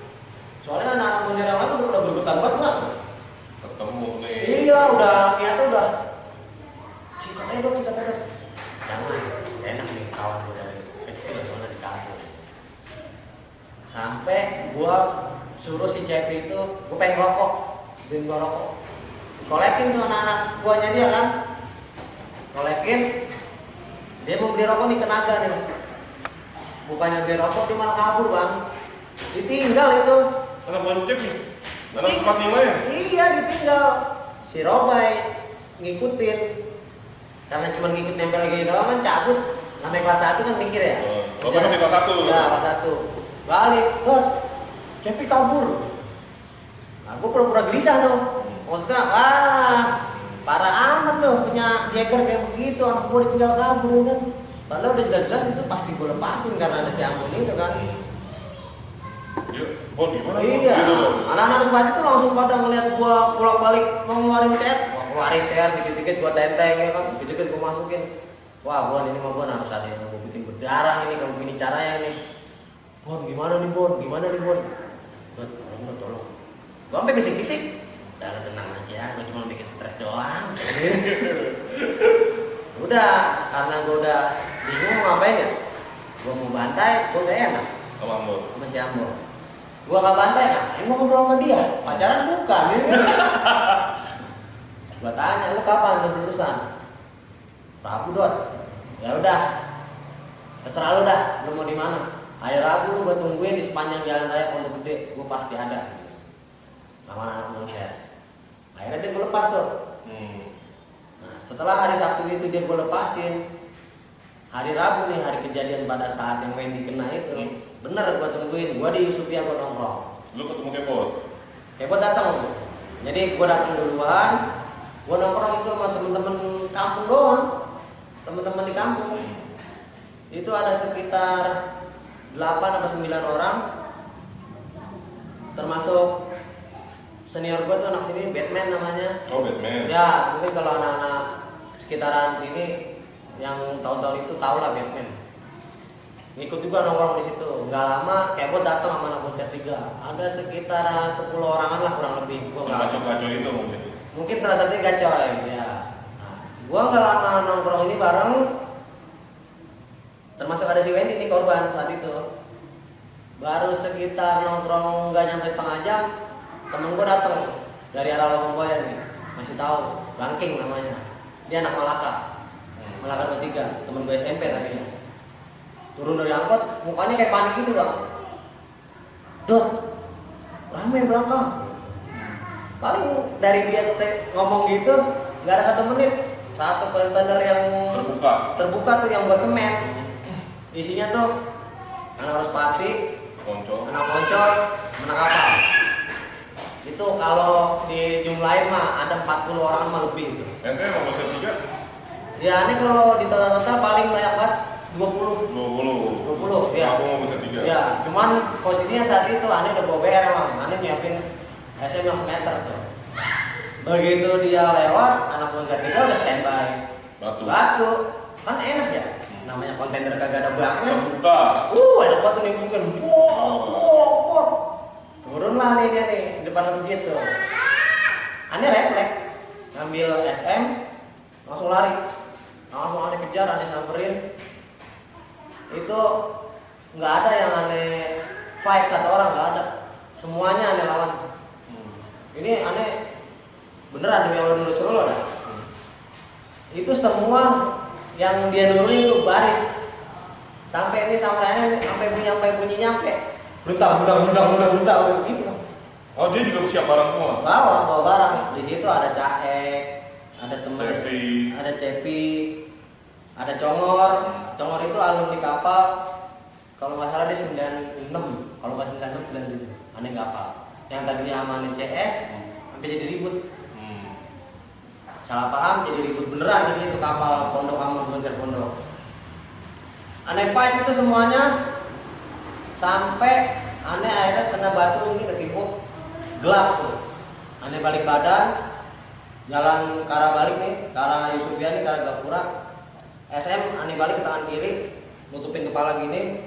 Soalnya anak-anak Moncer yang lain udah bergetar banget nggak? Ketemu nih. Iya, udah niatnya udah sikat aja dong, sikat aja. Jangan, gak enak nih kawan gue dari kecil soalnya di kampung. Sampai gua suruh si Cepi itu, gua pengen ngerokok, bikin gua rokok. Kolekin tuh anak-anak buahnya dia kan, kolekin. Dia mau beli rokok nih ke Naga nih. Bukannya beli rokok dia malah kabur bang. Ditinggal itu. Anak buah Cep nih? Anak tempat yang lain? Iya ditinggal. Si Robai ngikutin. Karena cuma ngikut nempel lagi doang kan cabut. Namanya kelas 1 kan mikir ya. Robai masih kelas 1? Iya kelas 1. Balik, Cepi kabur. Nah, gue pura-pura gelisah tuh. Maksudnya, parah amat loh punya Jagger kayak begitu, anak gue ditinggal kabur kan. Padahal udah jelas-jelas itu pasti gue lepasin karena ada si Ampun itu kan. Iya, oh gimana? Iya, Gitu, anak-anak sebanyak itu langsung pada ngeliat gue pulang balik mau ngeluarin chat. Wah keluarin chat, dikit-dikit gue tenteng ya kan, dikit-dikit gue masukin. Wah Bon ini mah Bon harus ada yang gue bikin berdarah ini, kalau begini caranya nih. Bon gimana nih Bon, gimana nih Bon? Tolong. Gue sampai bisik-bisik. Udah tenang aja, gue cuma bikin stres doang. Udah, karena gue udah bingung mau ngapain ya. Gue mau bantai, gue gak enak. Sama si Ambon. Gue gak bantai, ngapain mau ngobrol sama dia? Pacaran bukan. Gue tanya, lu kapan lulusan? Rabu Dot. Ya udah, terserah lu dah, lu mau di mana? Hari Rabu gue tungguin di sepanjang jalan raya Pondok Gede, gue pasti ada. Sama anak Moncer. Akhirnya dia gue lepas tuh. Nah setelah hari Sabtu itu dia gue lepasin. Hari Rabu nih, hari kejadian pada saat yang Wendy kena itu. Bener gue tungguin, gue di Yusupia gue nongkrong. Lu ketemu Kepot? Kepot datang. Jadi gue datang duluan. Gue nongkrong itu sama temen-temen kampung doang. Temen-temen di kampung. Itu ada sekitar 8 atau 9 orang. Termasuk senior gue tuh anak sini, Batman namanya. Oh Batman. Ya mungkin kalau anak-anak sekitaran sini yang tahun-tahun itu tau lah Batman. Ngikut juga nongkrong di situ. Nggak lama Kepot datang sama anak Moncer 3. Ada sekitar 10 orangan lah kurang lebih. Gua nggak. Kacau itu mungkin. Mungkin salah satunya Gacoy. Ya. Nah, gua nggak lama nongkrong ini bareng. Termasuk ada si Wendy nih korban saat itu. Baru sekitar nongkrong nggak nyampe setengah jam. Temen gue datang dari arah Lomboya nih, masih tahu, Bangking namanya. Dia anak Malaka, Malaka 23, temen gue SMP tapi ya. Turun dari angkot, mukanya kayak panik gitu bang. Dot, rame belakang. Paling dari dia ngomong gitu, nggak ada 1 menit, satu kontainer yang terbuka tuh yang buat semen. Isinya tuh anak Rospati, anak Poncol, anak kapal. Itu kalau dijumlahin mah ada 40 orang mah lebih itu. Ente mau Moncer 3? Ya ini kalau di total banyak banget 20 ya. Aku mau Moncer 3. Ya, cuman posisinya saat itu Ane udah bawa BR emang. Ane nyiapin SM yang semeter tuh. Begitu dia lewat, anak Moncer 3 udah standby. Batu. Kan enak ya. Namanya kontainer kagak ada baknya. Terbuka. Enak banget nih mungkin. Wow. Turunlah nih dia nih depan masjid tuh. Aneh refleks ngambil SM langsung lari, langsung aneh kejar, aneh samperin. Itu nggak ada yang aneh fight satu orang, nggak ada. Semuanya aneh lawan. Ini aneh beneran demi Allah dulu suruh dah. Itu semua yang dia nurunin itu baris sampai ini sampai bunyi nyampe. Brutal gitu. Oh dia juga siap barang semua? Bawa barang. Di situ ada Caek, ada teman, Cepi. ada Cepi, ada Congor. Congor itu alumni kapal. Kalau nggak salah dia 96, kalau nggak 96 97. Aneh kapal. Yang tadinya amanin CS sampai jadi ribut. Salah paham jadi ribut beneran ini itu kapal Pondok sama Moncer Pondok. Aneh fight itu semuanya. Sampai aneh akhirnya kena batu ini ketipu gelap tuh. Aneh balik badan, jalan ke arah balik nih, ke arah Yusufia nih, ke arah Gapura. SM aneh balik ke tangan kiri, nutupin kepala gini,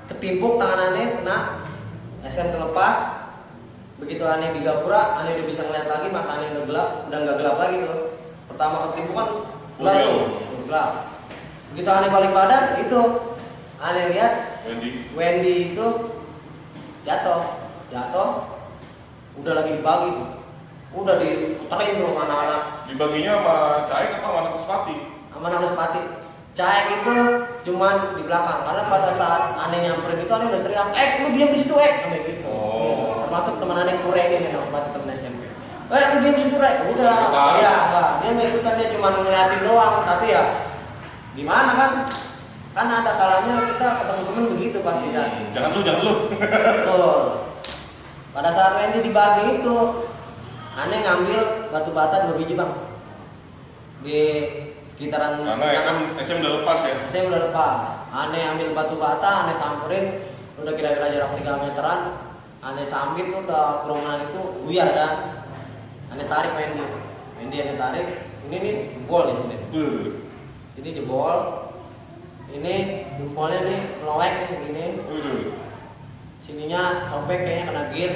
ketimpuk tangan aneh, kena SM terlepas. Begitu aneh di gapura, aneh udah bisa ngeliat lagi, mata aneh udah gelap, udah nggak gelap lagi tuh. Pertama ketimpuk kan gelap tuh, gelap. Begitu aneh balik badan, itu aneh lihat Wendy itu jatuh, udah lagi dibagi tuh, udah diputerin tuh anak-anak. Dibaginya sama Caik apa sama anak Sepati? Sama anak Sepati. Caik itu cuman di belakang, karena pada saat aneh nyamperin itu aneh udah teriak, lu diam di situ kayak gitu. Termasuk teman aneh Kure ini anak Sepati temen SMP. Lu diam di situ udah. Iya, enggak, dia nggak ikutan, dia cuma ngeliatin doang, tapi ya gimana kan? Kan ada kalanya kita ketemu temen begitu pasti kan. Jangan lu. Betul. Pada saat Wendy dibagi itu, aneh ngambil batu bata 2 biji bang di sekitaran. Karena SM udah lepas ya. SM udah lepas. Aneh ambil batu bata, aneh samperin, udah kira-kira jarak 3 meteran. Aneh sambit tuh ke kerumunan itu, buyar kan. Aneh tarik Wendy aneh tarik. Ini nih jebol ini. Ini jebol. Ini jempolnya nih melowek nih segini. Sininya sobek kayaknya kena gear.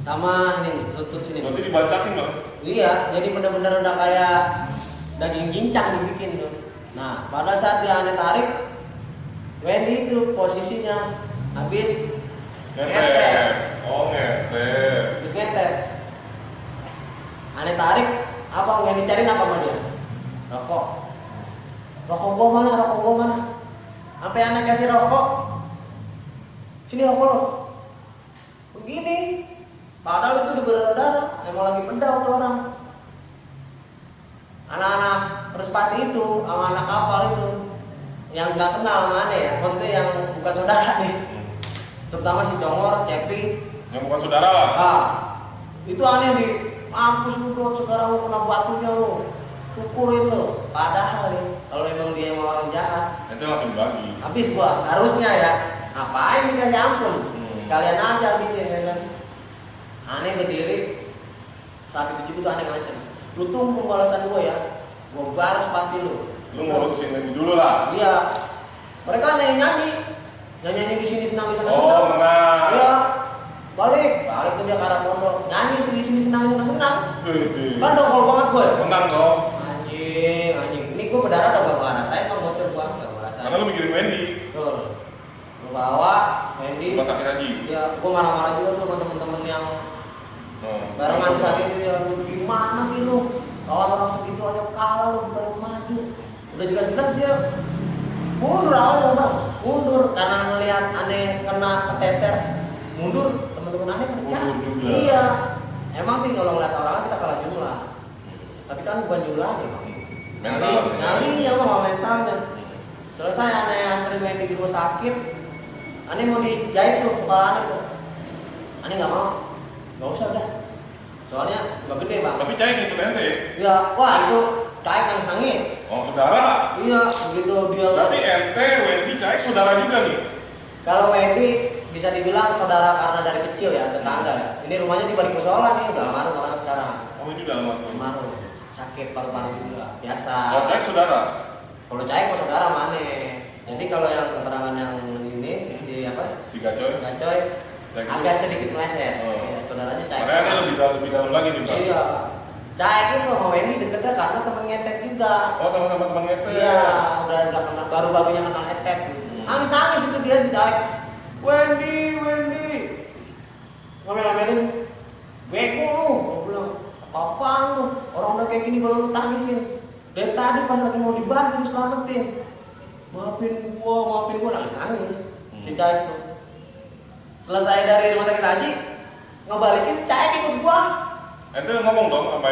Sama ini nih, lutut sini. Berarti dibacakin bang? Iya, jadi benar-benar udah kayak daging gincang dibikin tuh. Nah, pada saat dia aneh tarik, Wendy itu posisinya habis ngetek. Habis ngetek. Aneh tarik, apa yang dicariin apa sama dia? Rokok. Rokok gua mana? Sampai aneh kasih rokok. Sini rokok lo. Begini. Padahal itu di berdarah, emang lagi pedal tuh orang. Anak-anak Perspati itu, sama anak kapal itu, yang nggak kenal sama aneh ya, maksudnya yang bukan saudara nih. Terutama si Congor, Cepi. Yang bukan saudara lah. Nah, itu aneh nih, mampus lu dot, sekarang lu kena batunya lu, kukurin lu. Padahal nih, kalau emang dia emang orang jahat, itu langsung dibagi. habis gua, harusnya ya, ngapain dikasih ampun? Sekalian aja habisin ya kan. Aneh berdiri, saat itu juga tuh aneh ngancem, lu tunggu pembalasan gue ya, gue balas pasti lu. Lu ngurusin lagi dulu lah. Iya, mereka nyanyi di sini senang di sana senang. Oh, menang. Iya, balik tuh dia ke arah pondok, nyanyi di sini senang di sana senang. Kan dongkol banget gue. Menang dong. Anjing, ini gue berdarah udah gak gue rasain, kan bocor gue gak gue rasain. Karena lu mikirin Wendy. Betul. Gue bawa Wendy. Rumah sakit haji. Iya, gue marah-marah juga tuh sama temen-temen yang barengan saat itu ya, gimana sih lu? Lawan orang segitu aja kalah lu, bukan maju. Udah jelas-jelas dia mundur awalnya bang, mundur karena ngelihat aneh kena keteter, mundur teman-teman aneh pecah. Iya, emang sih kalau ngeliat orang kita kalah jumlah, tapi kan bukan jumlahnya bang. Nyalinya bang, mentalnya. Selesai aneh anterin Wendy di rumah sakit, aneh mau dijahit tuh kepala aneh tuh, aneh nggak mau. Gak usah dah, soalnya gak gede bang. Tapi Caik ikut ente? Iya, wah itu Caik nangis. Oh saudara? Iya, begitu dia. Berarti ente, Wendy, Caik saudara juga nih? Kalau Wendy bisa dibilang saudara karena dari kecil ya, tetangga ya. Ini rumahnya di balik musola nih, udah almarhum orangnya sekarang. Oh itu udah Almarhum, sakit paru-paru juga, biasa. Oh Caik saudara? Kalau Caik mau saudara mana? Jadi kalau yang keterangan yang ini, si apa? Si Gacoy? Gacoy agak sedikit meleset. Ya, saudaranya Caik. Makanya dia lebih dalam lagi nih bang? Iya. Caik itu sama Wendy deketnya karena temen ngetek juga. Oh sama-sama teman ngetek? Iya, udah kenal, baru-barunya kenal etek. Nangis itu dia si Caik. Wendy. Ngomel-ngomelin, bego lu. Gue bilang, apa-apaan lu? Orang udah kayak gini baru lu tangisin. Dari tadi pas lagi mau dibantu lu selamatin. Maafin gua, nangis. Si Caik tuh. Selesai dari rumah sakit haji, ngebalikin Caik ikut gua. Ente ngomong dong sama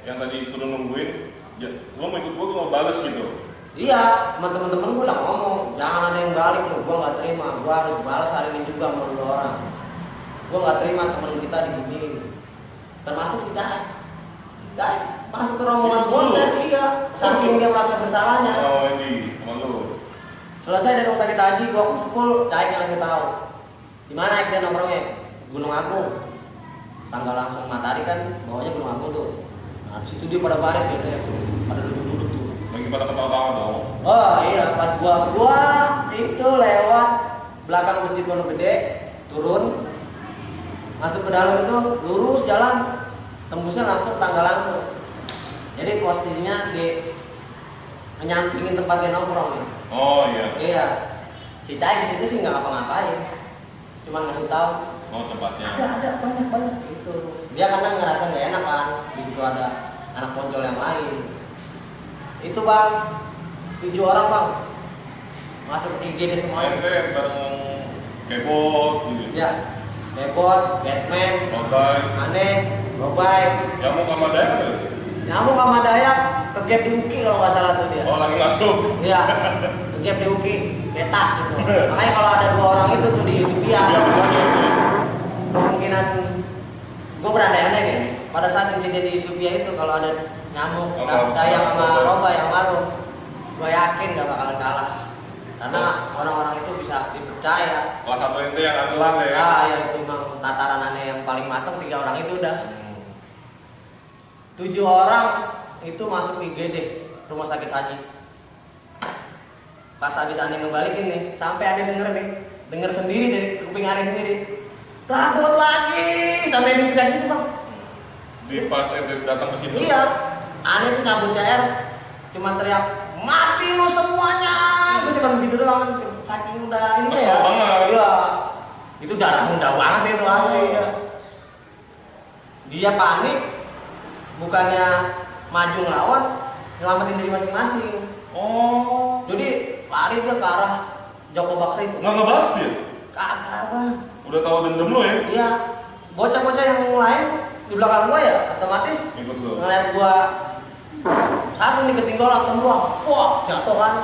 yang tadi suruh nungguin, ya, lo mau ikut gua mau bales gitu. Iya, sama temen-temen gua udah ngomong, jangan ada yang balik lu, gua nggak terima, gua harus balas hari ini juga sama lu orang. Gua nggak terima temen kita diginiin, termasuk si Caik. Caik masuk ke rombongan gua dan iya, saking dia merasa bersalahnya. Oh ini, sama lu. Selesai dari rumah sakit haji, gua kumpul, Caik yang ngasih tahu. Di mana dia nongkrongnya? Gunung Agung. Tanggal langsung Matahari kan, bawahnya Gunung Agung tuh. Nah, di situ dia pada baris biasanya tuh, pada duduk-duduk tuh. Lagi Bikin pada ketawa-tawa dong. Oh iya, pas gua itu lewat belakang Masjid Pondok Gede, turun, masuk ke dalam itu lurus jalan, tembusnya langsung tangga langsung. Jadi posisinya di menyampingin tempat dia nongkrong nih. Oh iya. Iya. Si Cai di situ sih nggak ngapa-ngapain, cuma ngasih tahu. Oh tempatnya. Ada banyak itu. Dia karena ngerasa nggak enak kan, di situ ada anak ponjol yang lain. Itu bang, 7 orang bang, masuk IGD semuanya. Ente bareng kebot gitu. Ya, Bebot, Batman, Robai. Aneh, Robai, Nyamuk sama Dayak ada? Nyamuk sama Dayak ke gap di UKI kalau nggak salah tuh dia. Oh lagi masuk. Iya, ke gap di UKI, beta gitu. Makanya kalau ada 2 orang itu tuh di Supia, Dia bisa aja sih. kemungkinan gue berandai-andai nih. Pada saat insiden di Supia itu kalau ada nyamuk, Dayak sama Robai yang marung, gue yakin gak bakalan kalah. Karena orang-orang itu bisa dipercaya. Kelas 1 ente yang andalan deh. Ya, ya itu memang tataran aneh yang paling matang 3 orang itu udah. 7 orang itu masuk IGD rumah sakit haji. Pas habis aneh ngebalikin nih, sampai aneh denger sendiri dari kuping aneh sendiri. Rambut lagi sampai diteriak gitu bang. Di pas ente datang ke situ. Iya, aneh tuh nyambut CR, cuman teriak mati lu semuanya. Gue cuma begitu doang, saking udah ini Kesel ya. banget. Iya, itu darah muda banget itu asli. Ya. Dia panik, bukannya maju ngelawan, nyelamatin diri masing-masing. Oh. Jadi lari dia ke arah Joko Bakri itu. Nggak ngebahas dia? Kagak bang. Udah tahu dendam lo ya? Iya, bocah-bocah yang lain di belakang gua ya otomatis Ikut lo. ngeliat gua satu nih ketinggalan kedua, wah jatuh kan.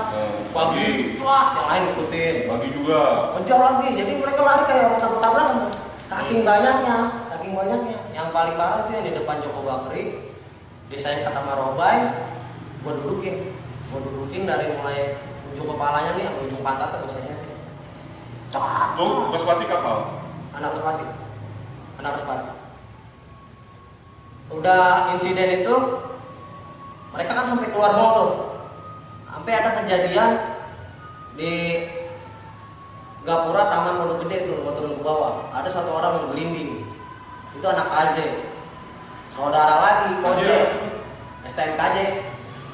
Bagi, wah yang lain ikutin. Bagi juga. Mencar lagi, jadi mereka lari kayak orang takut-takutan. Saking banyaknya. Yang paling parah itu yang di depan Joko Bakri, disayang kata Marobai, gua dudukin dari mulai ujung kepalanya nih sampai ujung pantatnya gua sesetin. Tuh, Respati kapal. Anak Respati. Udah insiden itu, mereka kan sampai keluar mall tuh. Sampai ada kejadian di Gapura Taman Pondok Gede tuh, mau turun ke bawah. Ada 1 orang yang gelinding. Itu anak KJ. Saudara lagi, KJ. STNKJ.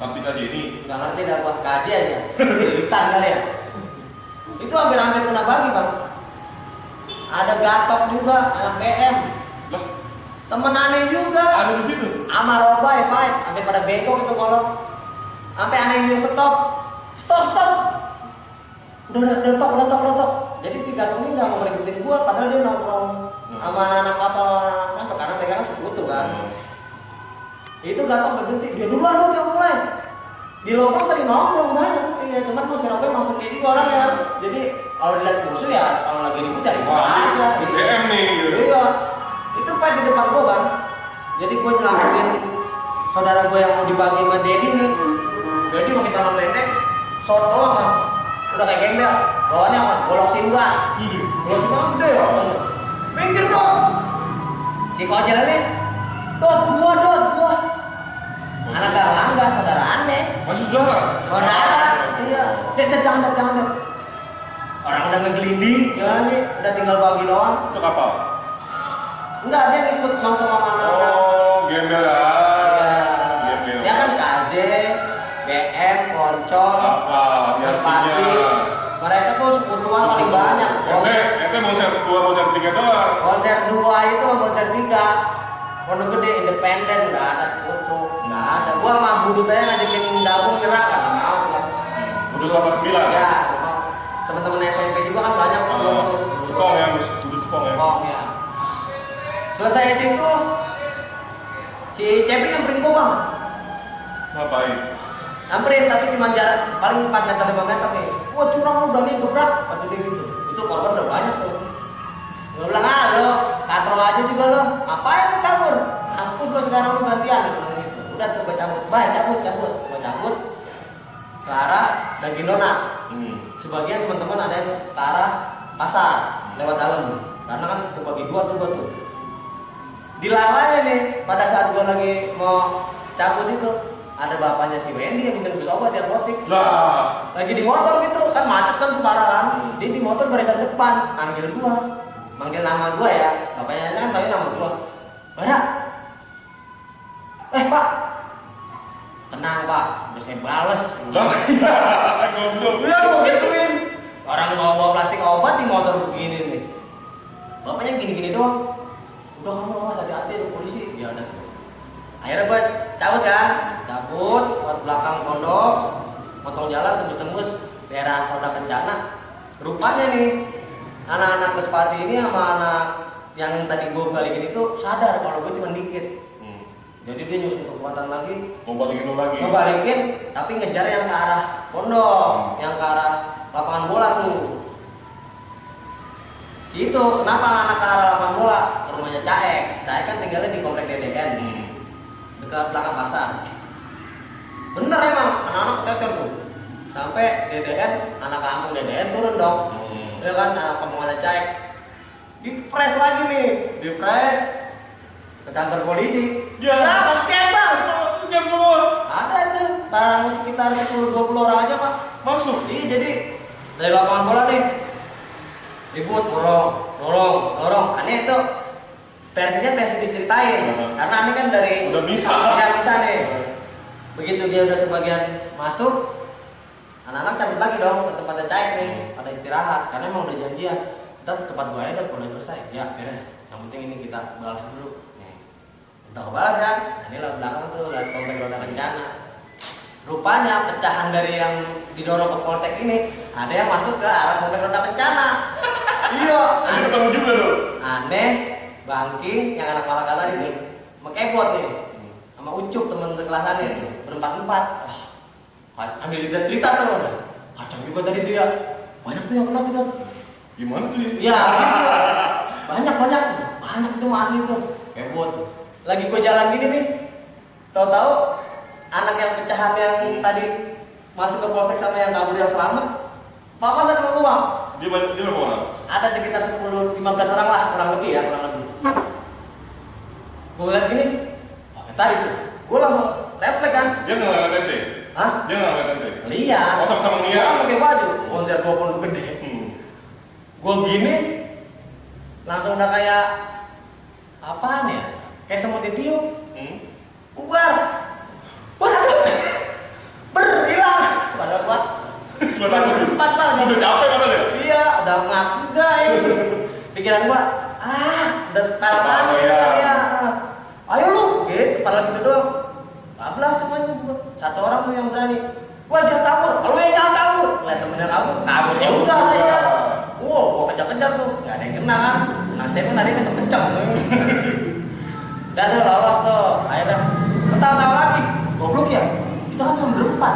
Arti tadi ini. Nggak ngerti dah gua, KJ aja. Militan kali ya. Itu hampir kena bagi bang. Ada Gatok juga, anak PM. Lah, Temen aneh juga. ada di situ. Sama Robai fight, sampai pada bengkok itu kolong. Sampai aneh ini stop. Udah stop. Jadi si Gatot ini nggak mau ngikutin gua, padahal dia nongkrong sama anak-anak apa karena mereka kan sekutu kan. Itu Gatot berhenti, dia duluan yang mulai. Di lubang sering nongkrong banyak, iya cuman mau si Robai masuk kayak gitu orang ya. Jadi kalau dilihat musuh ya, kalau lagi ribut cari gua aja. DM nih. Gitu. Iya, itu fight di depan gua kan. Jadi gua nyelamatin saudara gua yang mau dibagi sama Dedi nih. Dedi pakai tangan pendek, short doang kan. Udah kayak gembel. Bawaannya apa? Goloksin gua. Goloksin gua gede ya. Pinggir dong. Si Kojel nih. Dot gua. Anak Galangga, saudara aneh. Masih saudara? Iya. Jangan. Orang udah ngegelinding, ya nih, udah tinggal bagi doang. Itu kapal? Enggak, dia ikut nongkrong sama anak-anak. Oh, gembel ya. Gembel. Ya kan KZ, BM, Poncol, Apa? Respati. Mereka tuh sekutuan paling banyak. Ente konser 2, konser 3 doang. Konser 2 itu sama konser 3. Pondok Gede independen, nggak ada sekutu, nggak ada. Gua sama Budut aja ngajakin gabung gerak, nggak mau kan. Budut 89? Ya, teman-teman SMP juga kan banyak tuh. Sepong ya, Budut Sepong ya. Sepong ya. Selesai situ, si Cepi nyamperin gua bang. Ngapain? Nyamperin tapi cuma jarak paling 4 meter 5 meter nih. Wah curang lu berani gebrak, kata dia gitu. Itu korban udah banyak tuh. Gua bilang lo katro aja juga lo. Ngapain lu kabur? Hapus lo sekarang lu gantian. Gitu. Udah tuh gua cabut. Cabut. Gua cabut ke arah Dunkin Donat. Sebagian teman-teman ada yang ke arah pasar lewat dalam. Karena kan kebagi 2 tuh gua tuh. Dilalanya nih pada saat gua lagi mau cabut itu ada bapaknya si Wendy habis nebus obat di apotek. Lah, Lagi di motor gitu kan macet kan tuh parah kan. Dia di motor barisan depan, manggil gua. Manggil nama gua ya. Bapaknya kan tahu nama gua. Bara. Pak. Tenang, Pak. Udah saya bales. goblok. Udah mau gituin. Orang bawa plastik obat di motor begini nih. Bapaknya gini-gini doang. Udah kamu awas hati-hati ada polisi. Ya udah. Akhirnya gue cabut kan, buat belakang pondok, potong jalan tembus-tembus daerah Roda Kencana. Rupanya nih anak-anak Pespati ini sama anak yang tadi gue balikin itu sadar kalau gue cuma dikit. Jadi dia nyusun kekuatan lagi. Mau balikin lo lagi? Mau balikin, tapi ngejar yang ke arah pondok, yang ke arah lapangan bola tuh. Situ kenapa anak ke arah lapangan bola? Ke rumahnya Caek. Caek kan tinggalnya di komplek DDN. Dekat belakang pasar. Bener emang, anak-anak keteter tuh. Sampai DDN, anak kampung DDN turun dong. Ya kan, anak kampung ada Caek. Dipres lagi nih, dipres ke kantor polisi. Ya, Bang, Bang. Jam semua. Ada itu, barang sekitar 10-20 orang aja Pak. Masuk. Iya jadi dari lapangan bola nih, ribut, dorong. Aneh itu versi diceritain, karena aneh kan dari udah bisa nih. Begitu dia udah sebagian masuk, anak-anak cabut lagi dong ke tempatnya Caek nih, pada istirahat, karena emang udah janjian. Ntar tempat gua aja udah selesai, ya beres. Yang penting ini kita balas dulu. Nih. Udah kebalas kan? Nah, ini lah belakang tuh, lihat komplek Roda Kencana. Rupanya pecahan dari yang didorong ke polsek ini ada yang masuk ke arah komplek Roda Kencana. Iya. Ini ketemu juga lo. Aneh, Bangking yang anak Malaka tadi tuh, Mekebot nih, sama Ucup teman sekelasannya tuh, berempat-empat. Wah, sambil dia cerita tuh, kacau juga tadi tuh ya. Banyak tuh yang kena tuh. Gimana tuh ya? Iya, banyak itu asli tuh, Kebot tuh. Lagi gua jalan gini nih, tahu-tahu anak yang pecahan yang tadi masuk ke polsek sama yang kabur yang selamat, papa sama gua. Dia berapa orang? Ada sekitar 10-15 orang lah, kurang lebih. Gue lihat gini, tadi tuh, gue langsung refleks kan. Dia nggak ngeliat ente? Hah? Dia nggak ngeliat ente? Lihat. Oh, sama-sama ngeliat. Gue pakai baju, konser gue pun gede. Gue gini, langsung udah kayak apaan ya? Kayak semut ditiup. Ubar. Hilang. Padahal gua empat lah. Udah capek padahal ya? Iya, udah ngaku enggak ya. Pikiran gua, udah parah ya. Ayo lu, gitu, parah gitu doang. Bablas semuanya gua. Satu orang tuh yang berani. Wah, dia kabur. Kalau yang jangan kabur, lihat temennya kabur ya udah aja. Wow, gua kejar-kejar tuh, nggak ada yang kena kan. Nah, Stephen tadi kenceng. Dan lolos tuh, akhirnya ketawa-tawa lagi. Goblok ya, kita kan cuma berempat.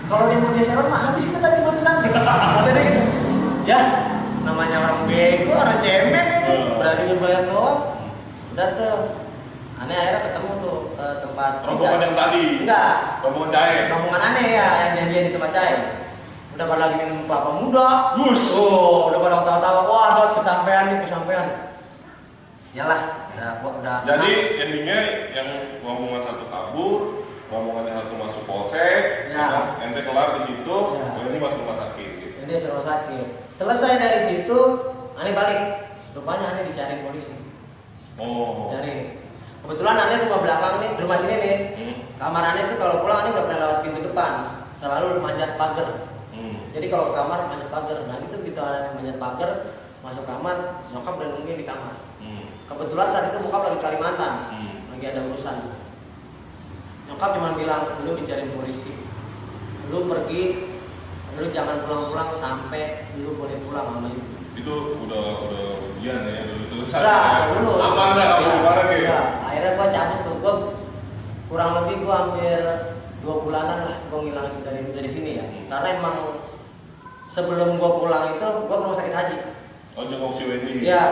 Kalau dia mau geseran mah habis kita tadi barusan. Jadi gitu. Ya, namanya orang bego, orang cemen ini. Berani ngebayar doang. Udah tuh. Aneh akhirnya ketemu tuh ke tempat rombongan yang tadi? Enggak. Rombongan Caek? Rombongan aneh ya, yang janjian di tempat Caek. Udah pada lagi minum kelapa muda. Bus. Oh, udah pada tawa-tawa. Wah, ada kesampean. Yalah, udah. Jadi endingnya yang rombongan satu kabur, rombongan yang satu masuk polsek, ya. Ente kelar di situ, Ya. ini masuk rumah sakit. Gitu. Ini rumah sakit. Selesai dari situ, aneh balik. Rupanya aneh dicari polisi. Oh. Cari. Kebetulan aneh rumah belakang nih, di rumah sini nih. Kamar aneh tuh kalau pulang aneh nggak pernah lewat pintu depan, selalu manjat pagar. Jadi kalau ke kamar manjat pagar. Nah itu kita manjat pagar, masuk kamar, nyokap udah nungguin di kamar. Kebetulan saat itu bokap lagi Kalimantan, lagi ada urusan. Nyokap cuma bilang, lu dicari polisi, lu pergi, lu jangan pulang-pulang sampai lu boleh pulang sama ibu. Itu udah ujian ya, udah selesai. Udah, ya. dulu. Aman dah kamu kemarin ya. Ya, akhirnya gua cabut tuh, gua kurang lebih gua hampir 2 bulanan lah gua ngilang dari sini ya. Karena emang sebelum gua pulang itu gua ke rumah sakit haji. Oh, jenguk si Wendy. Iya.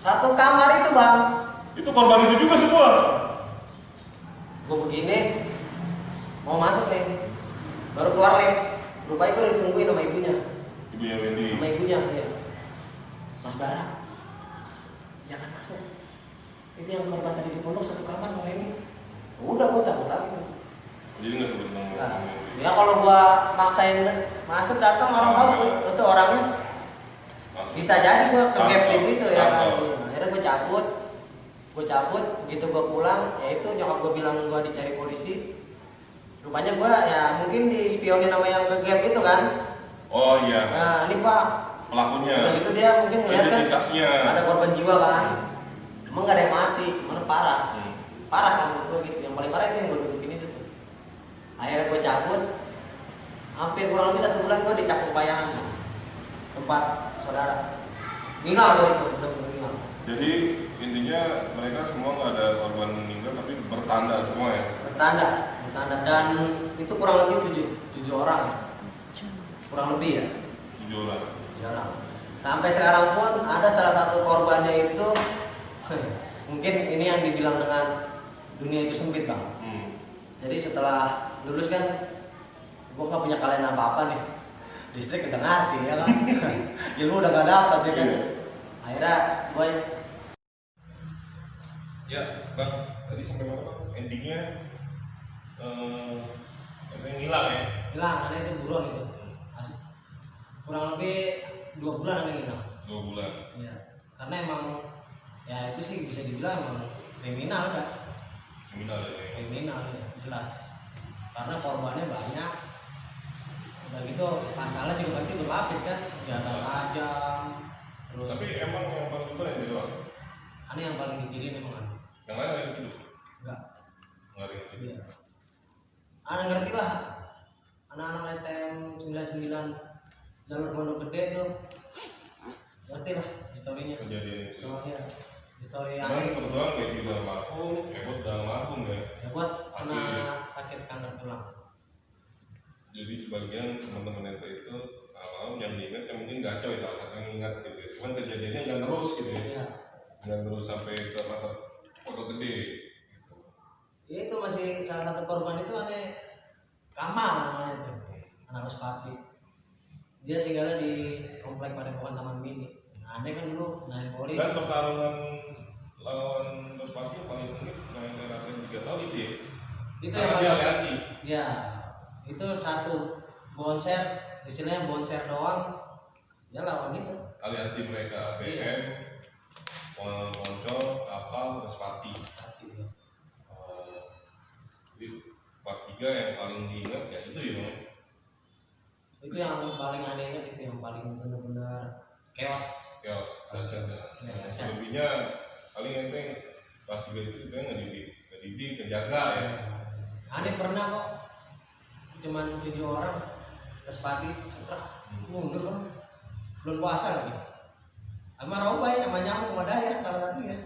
Satu kamar itu bang. Itu korban itu juga semua. Gue begini mau masuk nih, baru keluar nih. Rupanya gue ditungguin sama ibunya. Ibunya Wendy. Sama ibunya, iya. Mas Bara, jangan masuk. Itu yang korban tadi di pondok satu kamar sama ini. Udah gua cabut lagi. Jadi nggak sebut nama. Nah, ya kalau gua maksain masuk datang orang tahu itu orangnya bisa jadi gua ke gap di situ ya kan. Akhirnya gua cabut gitu gua pulang, ya itu nyokap gua bilang gua dicari polisi. Rupanya gua ya mungkin dispionin sama yang ke gap itu kan. Oh iya. Nah, ini Pak Pelakunya. udah gitu dia mungkin ngeliat kan ada korban jiwa kan. Emang gak ada yang mati, mana parah. Parah kan menurut gua gitu. Yang paling parah itu yang gua dudukin itu tuh. Akhirnya gua cabut. Hampir kurang lebih 1 bulan gua di Cakung Payangan, tempat saudara. Ngilang gua itu, bener-bener ngilang. Jadi intinya mereka semua nggak ada korban meninggal tapi bertanda semua ya. Bertanda dan itu kurang lebih 7 orang. Kurang lebih ya. 7 orang. 7 orang. Sampai sekarang pun ada salah satu korbannya itu mungkin ini yang dibilang dengan dunia itu sempit bang. Jadi setelah lulus kan gue gak punya kalian apa-apa nih, listrik udah ngerti ya kan. Ilmu udah gak dapat ya kan. Akhirnya gue ya bang, tadi sampai mana bang? Endingnya yang hilang ya? hilang, karena itu buron itu. Kurang lebih 2 bulan ada hilang. 2 bulan. Iya. Karena emang ya itu sih bisa dibilang emang kriminal kan. Kriminal ya. Kriminal ya, jelas. Karena korbannya banyak. Udah gitu masalah juga pasti berlapis kan, senjata tajam. Terus. Tapi emang yang paling besar yang doang. Aneh yang paling diciriin emang aneh. Yang lain ada yang hidup? Enggak. Nggak ada yang hidup. Iya. Anak ngerti lah. Anak-anak STM 99 jalur Pondok Gede tuh. Ngerti lah historinya. Kejadian itu. Soalnya histori Emang aneh. kebetulan kayak di dalam Lampung, Ebot dalam Lampung ya. Ya buat kena sakit kanker tulang. Jadi sebagian teman-teman ente itu kalau yang diingat kan mungkin gacor ya, salah satu yang ingat gitu. Cuman kejadiannya jangan terus gitu ya. Iya. Jangan terus sampai ke masa Pondok Gede. Ya itu masih salah satu korban itu aneh Kamal namanya itu, anak Respati. Dia tinggalnya di komplek Padepokan Taman Mini. Nah, aneh kan dulu naik poli. Dan pertarungan lawan Respati yang paling sengit yang saya rasain 3 tahun itu ya. Itu karena yang dia paling aliansi. ya itu satu boncer, istilahnya boncer doang. Dia lawan itu. Aliansi mereka BM, Poncol, Kapal, Respati. Jadi pas 3 yang paling diingat ya itu ya. Itu yang paling anehnya itu yang paling benar-benar chaos. Dahsyat ya. Selebihnya paling enteng pas 3 itu kita ngedidik, ngejaga ya. Aneh pernah kok cuman 7 orang Respati setrah mundur kan belum puasa lagi sama Robai sama nyamuk sama Dayak salah satunya.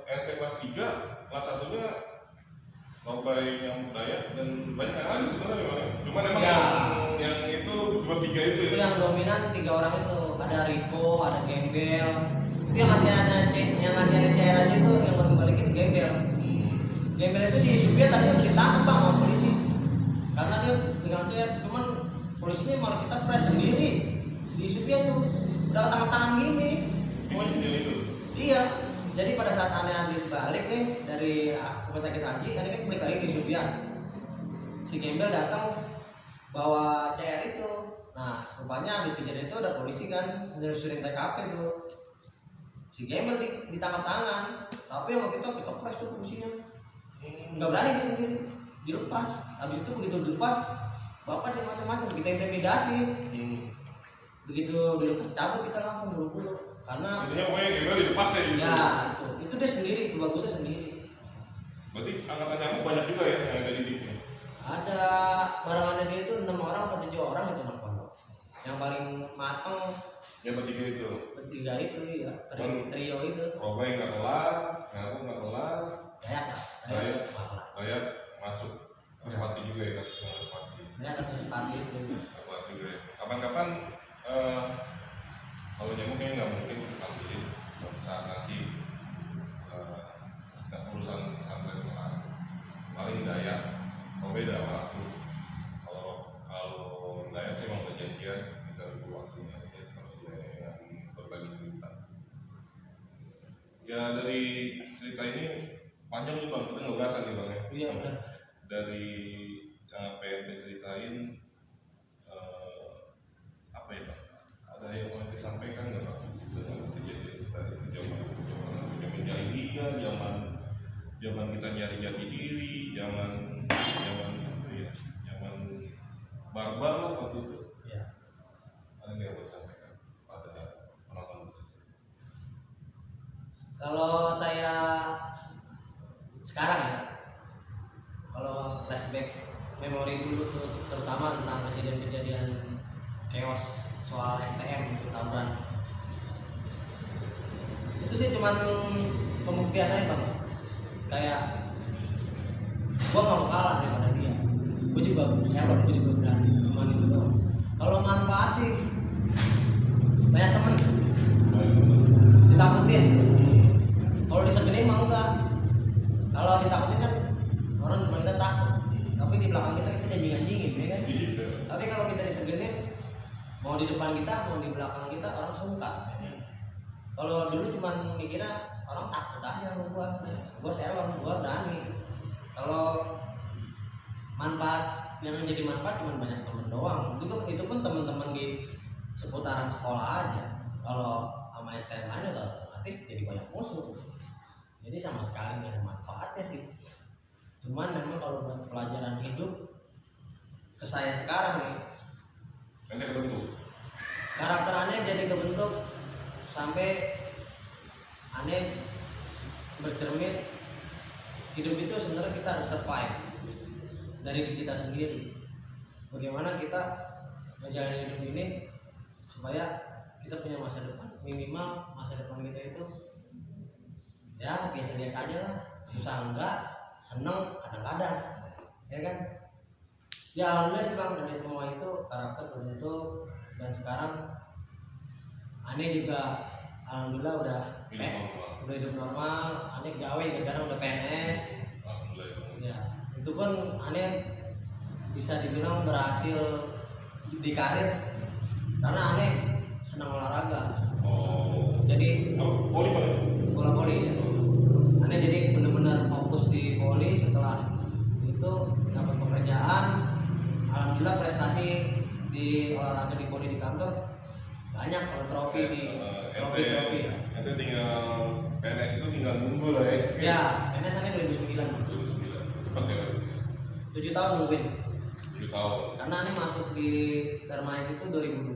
Ente kelas 3, kelas 1-nya Robai yang Dayak dan banyak yang lain sebenarnya. Cuman emang Ya. yang itu 2-3 itu Itu ya. yang dominan 3 orang itu, ada Rico, ada Gembel. Itu yang masih ada cair aja itu yang mau balikin Gembel. Gembel itu di Subia tadi ditangkap bang sama polisi karena dia pegang cair, cuman polisinya malah kita press sendiri di Subia tuh udah tangan gini. Cuma jadi itu. Iya, jadi pada saat aneh habis balik nih dari rumah sakit haji, aneh kan balik lagi ke Subian. Si Gembel datang bawa CR itu. Nah, rupanya habis kejadian itu ada polisi kan sering TKP tuh. Si Gembel ditangkap tangan, tapi sama kita press tuh polisinya. Nggak berani dia sendiri, dilepas. Habis itu begitu dilepas, bapak macam-macam kita intimidasi. Begitu dilepas cabut kita langsung buru-buru karena Intinya pokoknya gimana dilepas ya gitu. ya itu dia sendiri, itu bagusnya sendiri. Berarti angkatan nyamuk banyak juga ya yang ada didiknya. Ada barangannya dia itu 6 orang atau 7 orang itu anak pondok. Yang paling mateng Ya bertiga itu. bertiga itu ya, trio itu. Robai nggak kelar, nyamuk nggak kelar, Dayak lah, Dayak. bakal. Dayak masuk Respati juga ya, kasus Respati. Dayak kan sepati itu. Respati juga ya. Kapan-kapan kalau nyamuk kayaknya nggak mungkin ambilin saat nanti nggak urusan pesantren kelar. Paling Dayak, Robai ada waktu. Kalau Dayak sih emang berjanjian kita tunggu waktunya aja kalau dia yang berbagi cerita. Ya dari cerita ini panjang nih bang, kita nggak berasa nih bang ya. Iya benar. Dari apa yang diceritain, apa ya bang? Ada yang mau disampaikan nggak bang? Dengan kejadian tadi zaman jahiliyah, zaman kita nyari jati diri, zaman apa ya, zaman barbar lah waktu itu. Iya. Ada yang mau disampaikan pada orang-orang tersebut? Kalau saya sekarang ya, kalau flashback memori dulu tuh, terutama tentang kejadian-kejadian chaos soal STM itu tawuran, itu sih cuman pembuktian aja bang. Kayak gua nggak mau kalah daripada dia, gua juga serot, gua juga berani, cuman itu doang. Kalau manfaat sih banyak temen ditakutin, kalau disegenin mah enggak. Kalau ditakutin kan orang cuma kita takut, tapi di belakang kita janjing-janjingin ya kan. Tapi kalau kita disegenin, mau di depan kita mau di belakang kita orang sungkan. Kalau dulu cuman mikirnya orang takut aja sama gua serong, gua berani. Kalau manfaat yang menjadi manfaat cuma banyak temen doang. Itu pun teman-teman di seputaran sekolah aja. Kalau sama STM lain otomatis jadi banyak musuh. Jadi sama sekali nggak ada manfaatnya sih. Cuman memang kalau buat pelajaran hidup ke saya sekarang nih, nanti kebentuk karakter aneh jadi kebentuk sampai aneh bercermin hidup itu sebenarnya kita harus survive dari diri kita sendiri. Bagaimana kita menjalani hidup ini supaya kita punya masa depan, minimal masa depan kita itu ya biasa-biasa aja lah, susah enggak, seneng kadang-kadang, ya kan? Ya alhamdulillah sih bang, dari semua itu karakter terbentuk dan sekarang aneh juga alhamdulillah udah hidup normal. Aneh gawe sekarang udah PNS. Ya itu pun aneh bisa dibilang berhasil di karir karena aneh senang olahraga. Jadi bola voli ya. Aneh jadi benar-benar fokus di voli. Setelah itu dapat pekerjaan, alhamdulillah prestasi di olahraga di voli di kantor banyak. Kalau trofi di trofi ya. Itu tinggal PNS itu tinggal nunggu lah ya. Ya PNS aneh 2009. Cepat ya. 7 tahun nungguin. 7 tahun. Karena aneh masuk di Darmais itu 2002,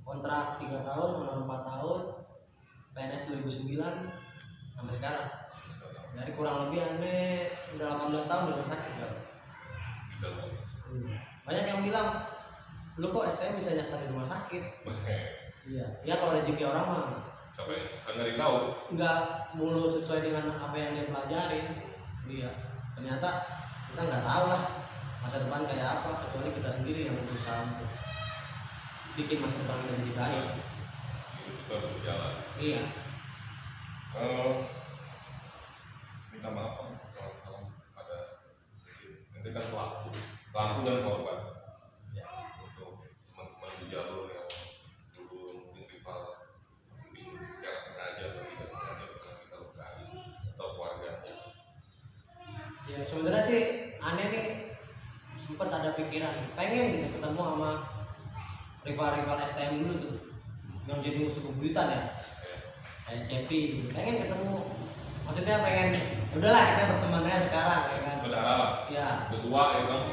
kontrak 3 tahun, honor 4 tahun, PNS 2009 sampai sekarang. Jadi kurang lebih aneh udah 18 tahun di rumah sakit kan. Banyak yang bilang, lu kok STM bisa nyasar di rumah sakit? Iya, ya kalau rezeki orang mah sampai nggak tahu. Nggak mulu sesuai dengan apa yang dia pelajari. Iya, ternyata kita nggak tahu lah masa depan kayak apa, kecuali kita sendiri yang berusaha untuk bikin masa depan kita jadi baik. Itu harus berjalan. Iya. Minta maaf salam pada nanti kan pelaku dan korban. Ya. Untuk teman-teman di jalur yang dulu mungkin rival, mungkin secara sengaja atau tidak sengaja pernah kita lukai atau keluarganya. Ya sebenarnya sih aneh nih sempat ada pikiran pengen gitu ketemu sama rival-rival STM dulu tuh yang jadi musuh bebuyutan ya, kayak Cepi gitu. Pengen ketemu, maksudnya pengen udahlah kita berteman aja sekarang ya kan. Saudara lah. Ya. Berdua ya bang.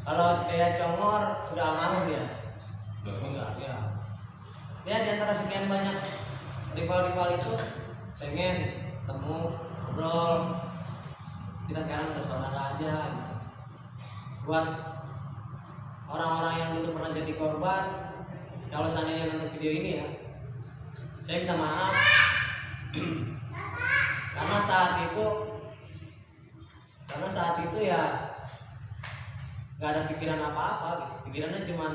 Kalau kayak Congor udah almarhum dia. Udah Enggak, ya. Ya di antara sekian banyak rival-rival itu pengen ketemu, ngobrol. Kita sekarang udah saudara aja gitu. Buat orang-orang yang dulu pernah jadi korban, kalau seandainya nonton video ini ya, saya minta maaf karena saat itu ya nggak ada pikiran apa-apa gitu. Pikirannya cuman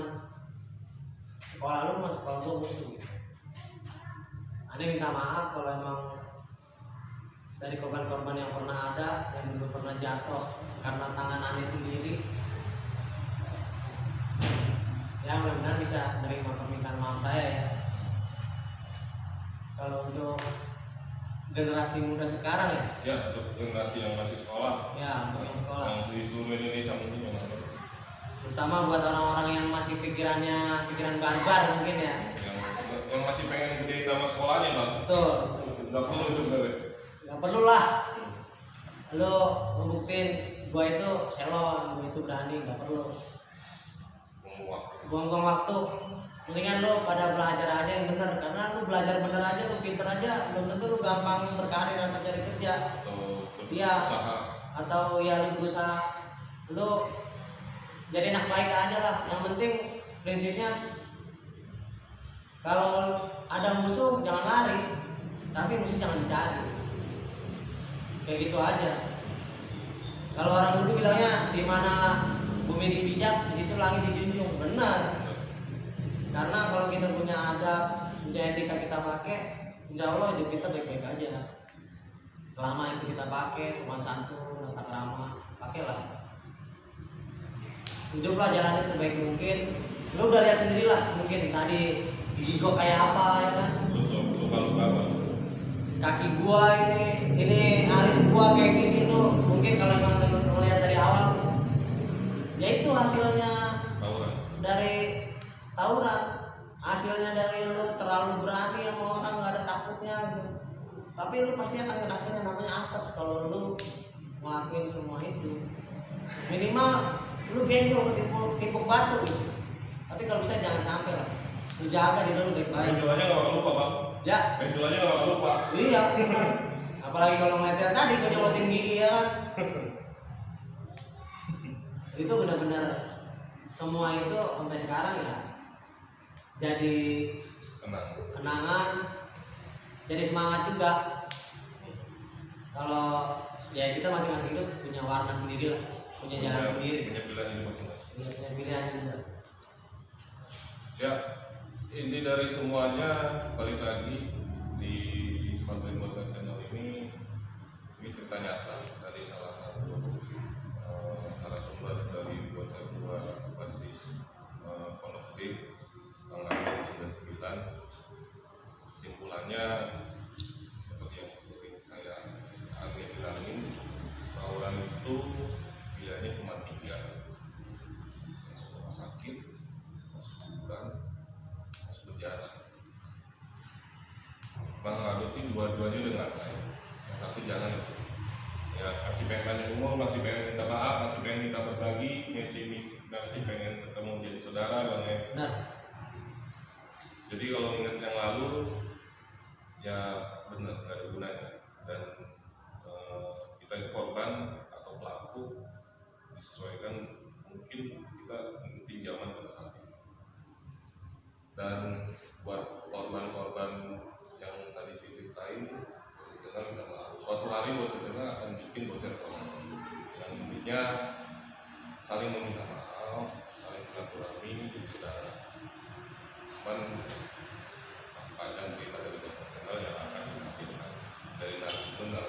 sekolah lu sama sekolah gua musuh gitu. Aneh minta maaf kalau emang dari korban-korban yang pernah ada, yang dulu pernah jatuh karena tangan aneh sendiri. Ya mudah-mudahan bisa menerima permintaan maaf saya ya. Kalau untuk generasi muda sekarang ya. Ya, untuk generasi yang masih sekolah, Ya, untuk yang sekolah. yang di seluruh Indonesia mungkin yang masih Terutama buat orang-orang yang masih pikiran barbar mungkin ya. yang masih pengen gedein nama sekolahnya bang. Betul. Nggak perlu sebenarnya. Nggak perlu lah. Lo ngebuktiin gua itu selon, gua itu berani, nggak perlu. Buang-buang waktu. Mendingan lo pada belajar aja yang bener, karena lo belajar bener aja, lo pinter aja, belum tentu lo gampang berkarir atau cari kerja. Iya. Atau ya lo berusaha, lo jadi anak baik aja lah. Yang penting prinsipnya kalau ada musuh jangan lari, tapi musuh jangan dicari. Kayak gitu aja. Kalau orang dulu bilangnya di mana bumi dipijak, di situ langit dijunjung. Benar. Karena kalau kita punya adab, punya etika kita pakai, insya Allah hidup kita baik-baik aja. Selama itu kita pakai sopan santun, tata krama, pakailah. Hiduplah jalanin sebaik mungkin. Lu udah lihat sendirilah, mungkin tadi gigi gua kayak apa ya kan? Luka-luka apa? Kaki gua ini alis gua kayak gini tuh. Mungkin kalau emang melihat dari awal, ya itu hasilnya dari tawuran. Hasilnya dari lu terlalu berani sama orang, nggak ada takutnya gitu. Tapi lu pasti akan ngerasain yang namanya apes kalau lu ngelakuin semua itu. Minimal lu gendong timpuk batu gitu. Tapi kalau bisa jangan sampai lah. Lu jaga diri lu baik-baik. Benjolannya nggak bakal lupa bang. Ya. Benjolannya nggak bakal lupa. Iya. Apalagi kalau ngeliat tadi gua nyolotin gigi ya kan. Itu benar-benar semua itu sampai sekarang ya jadi kenangan, jadi semangat juga. Kalau ya kita masing-masing hidup punya warna sendiri lah, punya jalan sendiri, punya pilihan hidup masing-masing. Iya, punya pilihan juga. Ya, inti dari semuanya balik lagi di konten Bocah Channel ini cerita nyata dari salah satu narasumber dari Bocah 2 basis Pondok Gede angkatan 99. Kesimpulannya seperti yang sering saya bilangin, tawuran itu pilihannya cuma 3, masuk rumah sakit, masuk kuburan, masuk penjara. Bang Radutin dua-duanya udah ngerasain. Yang satu jangan ya, masih pengen panjang umur, masih pengen minta maaf, masih pengen minta berbagi, masih pengen ketemu jadi saudara bang ya. Nah. Jadi kalau ingat yang lalu ya benar nggak ada gunanya, dan kita itu korban atau pelaku disesuaikan mungkin kita mengikuti zaman pada saat ini. Dan buat korban-korban yang tadi diceritain, Bocah Channel minta maaf. Suatu hari Bocah Channel akan bikin Bocah yang intinya saling meminta maaf, saling silaturahmi, jadi saudara. Cuman masih panjang cerita dari Bocah Channel yang akan dihadirkan dari narasumber